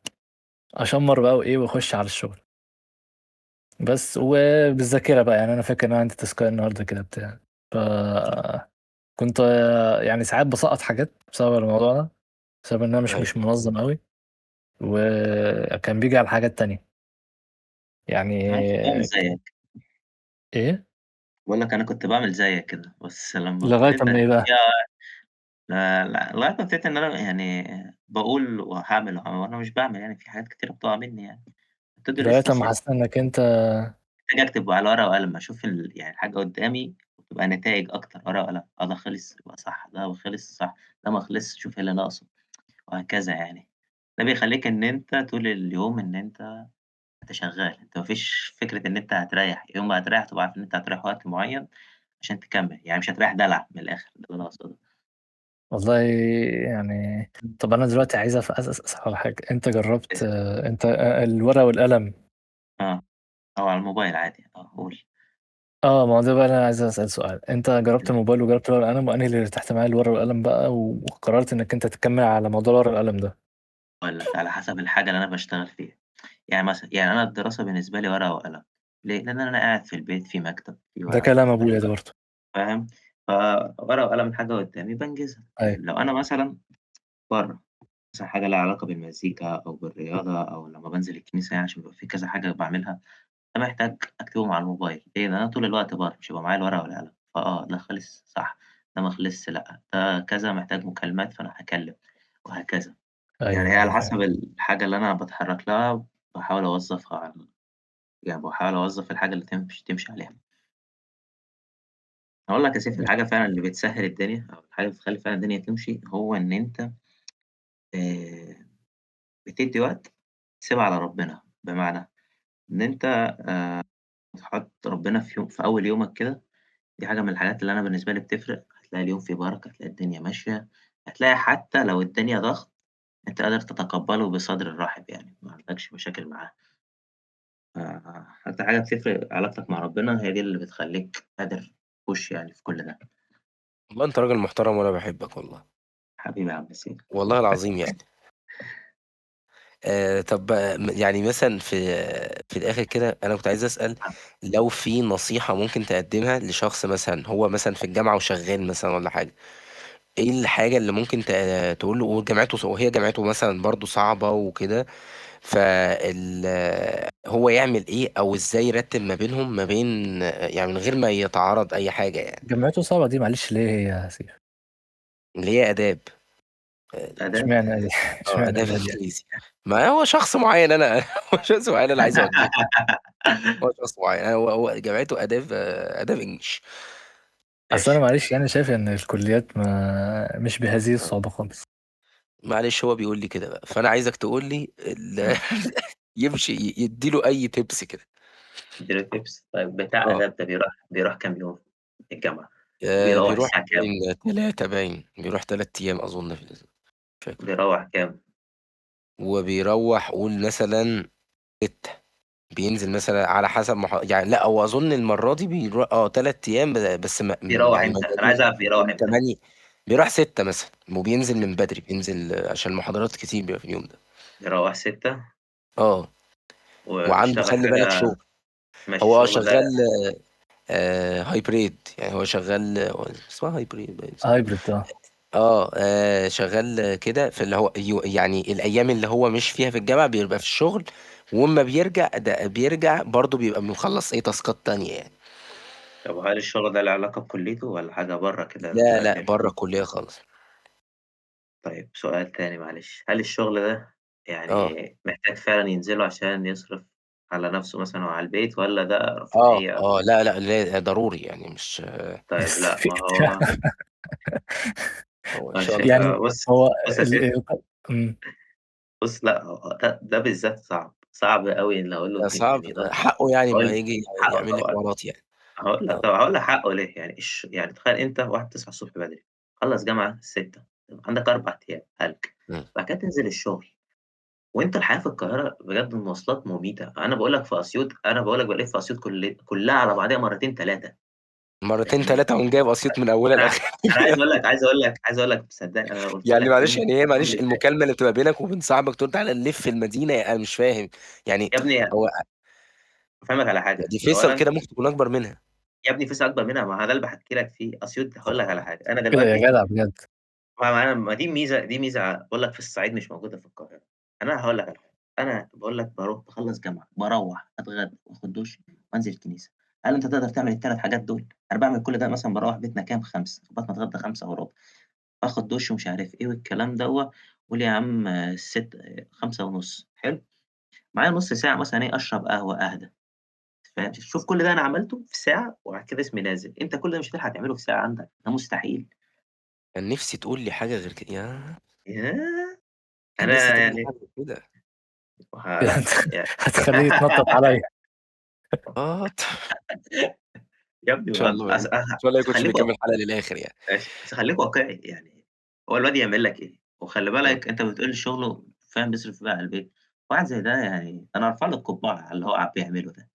أشمّر بقى وإيه وأخش على الشغل. بس وبالذاكرة بقى، يعني أنا فاكر إن أنا عندي تاسكاية النهارده كده بتاع، فكنت يعني ساعات باسقّط حاجات بسبب الموضوع ده، بسبب إن أنا مش أيوه. مش منظّم أوي، وكان بييجي على حاجات تانية. يعني أنا كنت باعمل زيك، إيه؟ باقول لك أنا كنت باعمل زيك كده، بس لمّا لغاية ابتديت أمّا إيه بقى؟ لا، لأ، لغاية ما ابتديت إن أنا يعني باقول وهاعمل وأنا مش باعمل يعني، في حاجات كتيرة بتقع منّي يعني، to do لغاية list أمّا أصلًا حسيت إنّك أنت محتاج أكتب على ورقة وقلم، أشوف يعني الحاجة قدّامي وتبقى نتايج أكتر ورقة وقلم، ده خلص يبقى صح، ده خلص صح، ده ما خلصش شوف إيه اللي ناقصه، وهكذا يعني. ده بيخلّيك إن أنت طول اليوم إن أنت شغّال، أنت ما فيش فكرة إن أنت هتريّح، يوم ما هتريّح تبقى عارف إن أنت هتريّح وقت معيّن عشان تكمّل، يعني مش هتريّح دلع من الآخر، ده اللي أنا أقصده. والله يعني طَب أنا دلوقتي عايز أسأل على حاجة، أنت جرّبت اسأل. أنت الورقة والقلم آه، أو على الموبايل عادي، قُل. ما هو ده بقى اللي أنا عايز أسأل سؤال، أنت جرّبت إمم. الموبايل وجرّبت الورقة والقلم وأنهي اللي ارتحت معاه الورقة والقلم بقى وقررت إنّك أنت تكمّل على موضوع الورقة والقلم ده؟ هاقول لك على حسب الحاجة اللي أنا باشتغل فيها، يعني مثلًا يعني أنا الدراسة بالنسبة لي ورقة وقلم، ليه؟ لإن أنا قاعد في البيت في مكتب، في ده ورقة كلام وقلم أبويا ده برضه. فاهم؟ فورقة وقلم الحاجة قدّامي بانجزها، أيوه. لو أنا مثلًا برّه، مثلًا حاجة ليها علاقة بالمزيكا أو بالرياضة أو لمّا بانزل الكنيسة يعني عشان بيبقى في كذا حاجة باعملها، ده محتاج أكتبهم على الموبايل، ليه؟ لإن أنا طول الوقت برّه، مش هيبقى معايا الورقة والقلم، ده خلص صح، ده ما خلصش لأ، ده كذا محتاج مكالمات فأنا هاكلم وهكذا. يعني هي أيوه، على أيوه فاهم. حسب الحاجة اللي أنا باتحرّك لها، باحاول أوظّفها يعني باحاول أوظّف الحاجة اللي تمشي عليها. هاقول لك يا سيف الحاجة فعلًا اللي بتسهّل الدنيا أو الحاجة اللي بتخلّي فعلًا الدنيا تمشي، هو إن أنت آآ بتدّي وقت تسيبها على ربنا، بمعنى إن أنت تحُط ربنا في أول يومك كده، دي حاجة من الحاجات اللي أنا بالنسبة لي بتفرق، هتلاقي اليوم فيه بركة، هتلاقي الدنيا ماشية، هتلاقي حتى لو الدنيا ضغط، أنت قادر تتقبّله بصدر رحب يعني، ما عندكش مشاكل معاه. أكتر حاجة بتفرق علاقتك مع ربنا هي دي اللي بتخلّيك قادر تخُش يعني في كل ده. والله أنت راجل محترم وأنا باحبك والله، حبيبي يا عم ياسين. والله العظيم يعني. طب يعني مثلًا في الآخر كده أنا كنت عايز أسأل لو في نصيحة ممكن تقدّمها لشخص مثلًا هو مثلًا في الجامعة وشغّال مثلًا والّا حاجة، إيه الحاجة اللي ممكن تقول له وهي جامعته مثلًا برضه صعبة وكده، هو يعمل إيه أو إزاي يرتّب ما بينهم ما بين يعني من غير ما يتعارض أي حاجة يعني؟ جامعته صعبة دي معلش ليه هي يا سيف؟ اللي هي آداب. آداب. اشمعنى دي اشمعنى آداب آداب يعني؟ إنجليزي. ما هو شخص معيّن أنا هو شخص معيّن أنا عايز أوجّهه، هو شخص معيّن هو جامعته آداب English. أصل أنا ماشي. معلش يعني شايف إن الكليات ما مش بهذه آه. الصعوبة خالص. معلش هو بيقول لي كده بقى، فأنا عايزك تقول لي إمم. يمشي يدّي له أي tips كده. ادّي له tips. طيب بتاع آه. آداب ده بيروح كام يوم الجامعة؟ وبيروّح بيروح الساعة كام؟ باين 3 باين، بيروح 3 أيام أظن في الأسبوع، مش فاكر. بيروّح كام؟ وبيروّح قُل مثلًا 6. بينزل مثلًا على حسب يعني لأ، هو أظن المرّة دي 3 أيام بس بيروّح يعني إمتى؟ أنا عايز أعرف بيروّح من إمتى؟ 8 بيروح 6 مثلًا، وبينزل من بدري، بينزل عشان المحاضرات كتير بيبقى في اليوم ده. بيروّح 18:00 آه، وعنده وبيشتغل خلّي بالك حاجة شغل، ماشي هو الشغل ده شغّال hybrid يعني هو شغّال اسمها hybrid باين صح؟ hybrid شغّال كده فاللي هو يعني الأيام اللي هو مش فيها في الجامعة بيبقى في الشغل، وأمّا بيرجع برضه بيبقى مخلّص تاسكات تانية يعني. طب وهل الشغل ده له علاقة بكُلّيته والّا حاجة برّه كده لا، بتبقى لأ، فين؟ برّه الكلية خالص. طيب سؤال تاني معلش، هل الشغل ده آه، يعني محتاج فعلًا ينزله عشان يصرف على نَفْسه مثلًا وعلى البيت والّا ده رفاهية؟ لا، لأ، ضروري يعني مش طيب لأ، في ما هو هو إن شاء ماشي الله يعني بُص، هو بُص يا سيف، إمم. بُص لأ، هو ده بالذات صعب، صعب أوي إن أقول له صعب يعني ده حقّه يعني أمّا هاقول ييجي حقه يعمل لي طبعًا، حوارات يعني. هاقول لك آه، طبعًا، هاقول لك حقه ليه، يعني يعني تخيل أنت واحد تصحى الصبح بدري، تخلّص جامعة 06:00 عندك 4 أيام هلك، إمم. بعد كده تنزل الشغل. وأنت الحياة في القاهرة بجد المواصلات مميتة، أنا باقول لك في أسيوط أنا باقول لك بالِف في أسيوط كلّها على بعضيها مرّتين 3 مرتين يعني 3 وقوم جايب أسيوط من أولها أنا لآخرها أنا عايز أقول لك صدّقني أنا لو قُلت يعني لك معلش، كلمة يعني هي الشغل معلش اللي فات المكالمة اللي بتبقى بينك وبين صاحبك تقول تعالَ نلِف المدينة، أنا مش فاهم، يعني يا ابني هو هافهمك على حاجة، دي فيصل أولًا كده ممكن تكون أكبر منها. يا ابني فيصل أكبر منها، ما هو ده اللي باحكي لك فيه، أسيوط هاقول لك على حاجة، أنا كده يا دلوقتي جدع بجد. ما دي ميزة باقول لك في الصعيد مش موجودة في القاهرة، أنا هاقول لك على حاجة، أنا باقول لك باروح باخلّص جامعة، باروّح أتغدى وآخد دُش وأنزل الكنيسة، هل أنت تقدر تعمل ال3 حاجات دول؟ أنا باعمل كل ده مثلًا باروّح بيتنا كام؟ 17:00 لغاية ما أتغدى 17:15 آخد دُش ومش عارف إيه والكلام دوّة، قُل يا عم 17:30 حلو، معايا نُص ساعة مثلًا إيه أشرب قهوة أهدى، فاهم؟ شوف كل ده أنا عملته في ساعة وبعد كده اسمي نازل، أنت كل ده مش هتلحق تعمله في ساعة عندك، ده مستحيل. كان نفسي تقول لي حاجة غير كده، ياه! ياه! كان نفسي أنا تقول لي يعني حاجة غير كده. يعني لأ، أنت هتخلّيه يتنطط عليَّ. يا ابني إن شاء ما الله أص إن أه شاء الله ما يكونش خلّيك بيكمّل الحلقة للآخر يعني. ماشي، بس خلّيك واقعي يعني، هو الواد يعمل لك إيه؟ وخلّي إمم. بالك أنت بتقول شغله فاهم بيصرف بقى على البيت، واحد زي ده يعني أنا أرفع له القبعة على اللي هو بيعمله ده،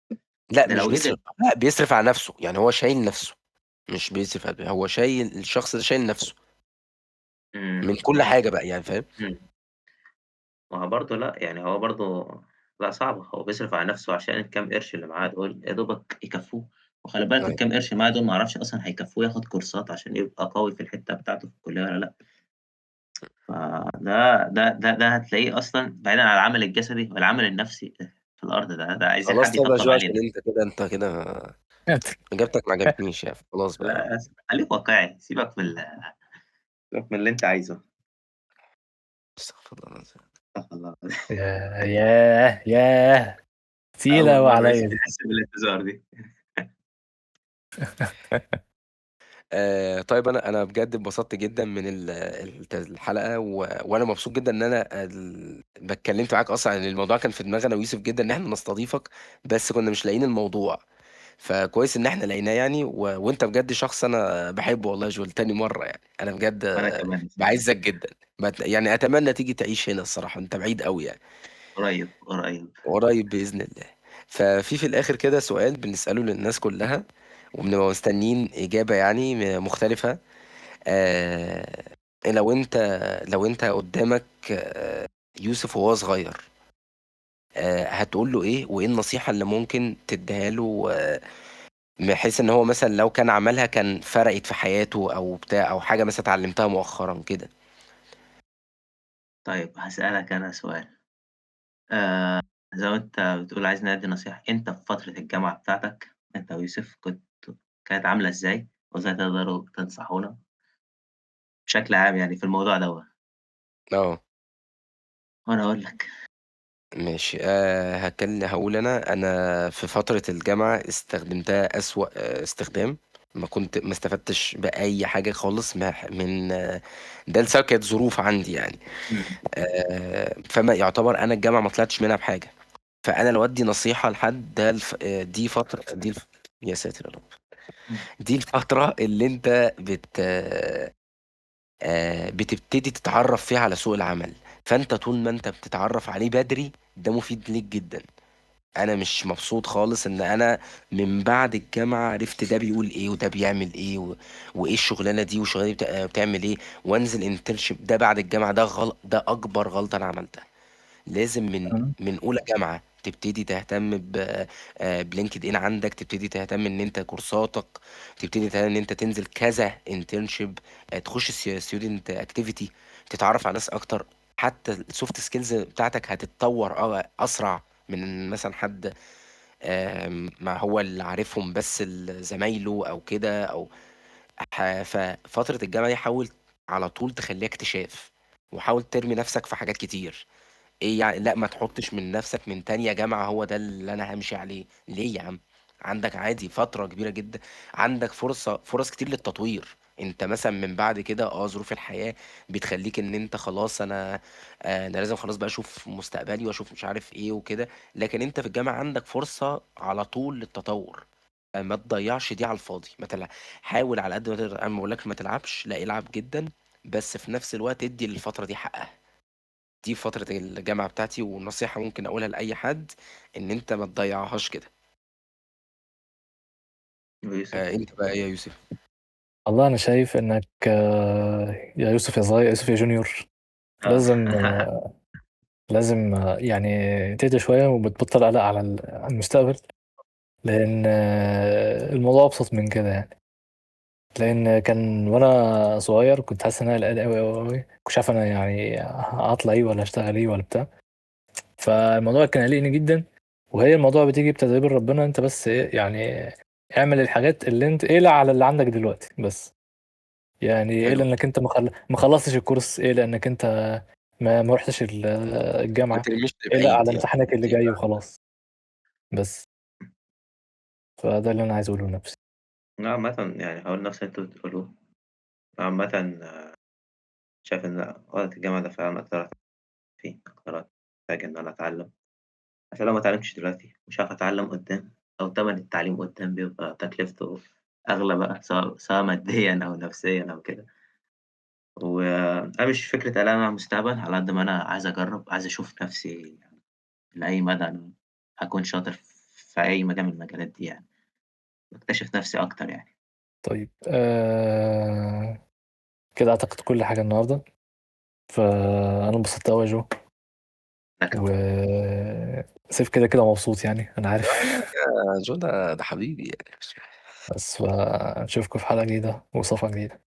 لأ ده مش لو بيصرف، قدر لأ بيصرف على نَفْسه، يعني هو شايل نَفْسه، مش بيصرف على هو شايل، الشخص ده شايل نَفْسه من كل ما هو حاجة بقى يعني، فاهم؟ إمم، ما هو برضه لأ، يعني هو برضه لأ صعبة، هو بيصرف على نَفْسه عشان الكام قرش اللي معاه دول يا دوبك يكفّوه، وخلّي بالك أيوه. الكام قرش اللي معاه دول ما أعرفش أصلًا هيكفّوه ياخد كورسات عشان يبقى قوي في الحتّة بتاعته في الكلية والّا لأ. فده هتلاقيه أصلًا بعيدًا عن العامل الجسدي والعامل النفسي في الأرض، ده عايزين خلاص حد طيب يا يطبطب جو، علينا، عشان أنت كده إجابتك ما عجبتنيش يعني، فخلاص بقى. بس خليك واقعي، سيبك من اللي أنت عايزه، استغفر الله العظيم. استغفر الله العظيم. ياه! ياه! تقيلة أول أوي مرّة عليَّ دي. يحس بالانتظار دي. طيب أنا بجد اتبسطت جدًا من الحلقة، وأنا مبسوط جدًا إن أنا اتكلمت معاك أصلًا، يعني الموضوع كان في دماغي أنا ويوسف جدًا إن إحنا نستضيفك، بس كنا مش لاقيين الموضوع، فكويس إن إحنا لقيناه يعني، وأنت بجد شخص أنا باحبه والله يا جول، تاني مرّة يعني، أنا بجد وأنا كمان يا صاحبي، باعزّك جدًا، يعني أتمنى تيجي تعيش هنا الصراحة، أنت بعيد أوي يعني. قريب، قريب. قريب بإذن الله. في الآخر كده سؤال بنسأله للناس كلّها، وبنبقى مستنيين إجابة يعني مختلفة. آآ لو أنت قدّامك يوسف وهو صغير، هتقول له إيه، وإيه النصيحة اللي ممكن تدّيها له، بحيث إن هو مثلًا لو كان عملها كان فرقت في حياته أو بتاع، أو حاجة مثلًا اتعلمتها مؤخرًا كده؟ طيب هاسألك أنا سؤال، زي ما أنت بتقول عايزني أدّي نصيحة، أنت في فترة الجامعة بتاعتك أنت ويوسف كانت عاملة إزاي؟ وإزاي تقدروا تنصحونا بشكل عام يعني في الموضوع دوّة؟ آه. وأنا هاقول لك. ماشي. هاقول أنا في فترة الجامعة استخدمتها أسوأ استخدام، ما استفدتش بأي حاجة خالص من ده لسبب كانت ظروف عندي يعني. إمم. فما يعتبر أنا الجامعة ما طلعتش منها بحاجة، فأنا لو أدّي نصيحة لحد ده دي فترة يا ساتر يا رب! إمم. دي الفترة اللي أنت بتبتدي تتعرّف فيها على سوق العمل، فأنت طول ما أنت بتتعرّف عليه بدري ده مفيد ليك جدًا. أنا مش مبسوط خالص إن أنا من بعد الجامعة عرفت ده بيقول إيه وده بيعمل إيه وإيه الشغلانة دي والشغلانة دي بتعمل إيه، وأنزل internship ده بعد الجامعة، ده أكبر غلطة أنا عملتها. لازم إمم. من أولى جامعة تبتدي تهتم بLinkedIn عندك، تبتدي تهتم إن أنت كورساتك، تبتدي تهتم إن أنت تنزل كذا internship، تخش student activity، تتعرّف على ناس أكتر، حتى الsoft skills بتاعتك هتتطور أسرع من مثلًا حد ما هو اللي عارفهم بس زمايله أو كده، أو ففترة الجامعة دي حاول على طول تخلّيها اكتشاف، وحاول ترمي نَفْسك في حاجات كتير. إيه يعني، لأ ما تحطّش من نَفْسك من تانية جامعة هو ده اللي أنا هامشي عليه، ليه يا عم؟ عندك عادي فترة كبيرة جدًا، عندك فرص كتير للتطوير، أنت مثلًا من بعد كده ظروف الحياة بتخلّيك إن أنت خلاص أنا لازم خلاص بقى أشوف مستقبلي وأشوف مش عارف إيه وكده، لكن أنت في الجامعة عندك فرصة على طول للتطوّر، ما تضيّعش دي على الفاضي، ما تل حاول على قد ما تقدر، أنا ما باقولكش ما تلعبش، لأ العب جدًا، بس في نَفْس الوقت ادّي للفترة دي حقّها. دي فترة الجامعة بتاعتي، ونصيحة ممكن أقولها لأي حد إن أنت ما تضيّعهاش كده. ويوسف. انت بقى ايه يا يوسف؟ والله أنا شايف إنك يا يوسف يا صغير، يا يوسف يا جونيور، آه. لازم يعني تهدى شوية وبتبطل قلق على على المستقبل، لأن الموضوع أبسط من كده يعني. لأن كان وأنا صغير كنت حاسس إن أنا قلقان أوي أوي أوي، مكنتش عارف أنا يعني هطلع إيه ولا هشتغل إيه ولا بتاع. فالموضوع كان قلقني جدا، وهي الموضوع بتيجي بتدبير ربنا. أنت بس إيه يعني، اعمل الحاجات اللي أنت اقلق على اللي عندك دلوقتي بس. يعني ايه حلو. لانك انت ما خلصتش الكورس، ايه لانك انت ما رحتش ما الجامعه، ترميش اقلق بعيد على يعني. امتحانك اللي جاي يبقى وخلاص بس. فده اللي انا عايز اقوله لنفسي. لأ عامةً يعني هاقول نفس اللي أنتم بتقولوه. عامةً شايف إن وقت الجامعة ده فعلًا أكتر وقت فيه، أكتر وقت محتاج إن أنا أتعلّم، عشان لو ما اتعلمتش دلوقتي مش هاعرف أتعلّم قدّام، أو تَمَن التعليم قدّام بيبقى تكلفته أغلى بقى، سواء ماديًا أو نفسيًا أو كده. وأنا مش فكرة قلقان على المستقبل على قد ما أنا عايز أجرّب، عايز أشوف نفسي لأي مدى أنا هاكون شاطر في أي مجال من المجالات دي يعني، واكتشف نفسي أكتر يعني. طيب كده اعتقد كل حاجه النهارده، فانا انبسطت قوي يا جو، أنا كمان. سيف كده كده مبسوط يعني انا عارف. جو ده حبيبي يعني. بس فنشوفكم في حلقه جديده وصفحه جديده.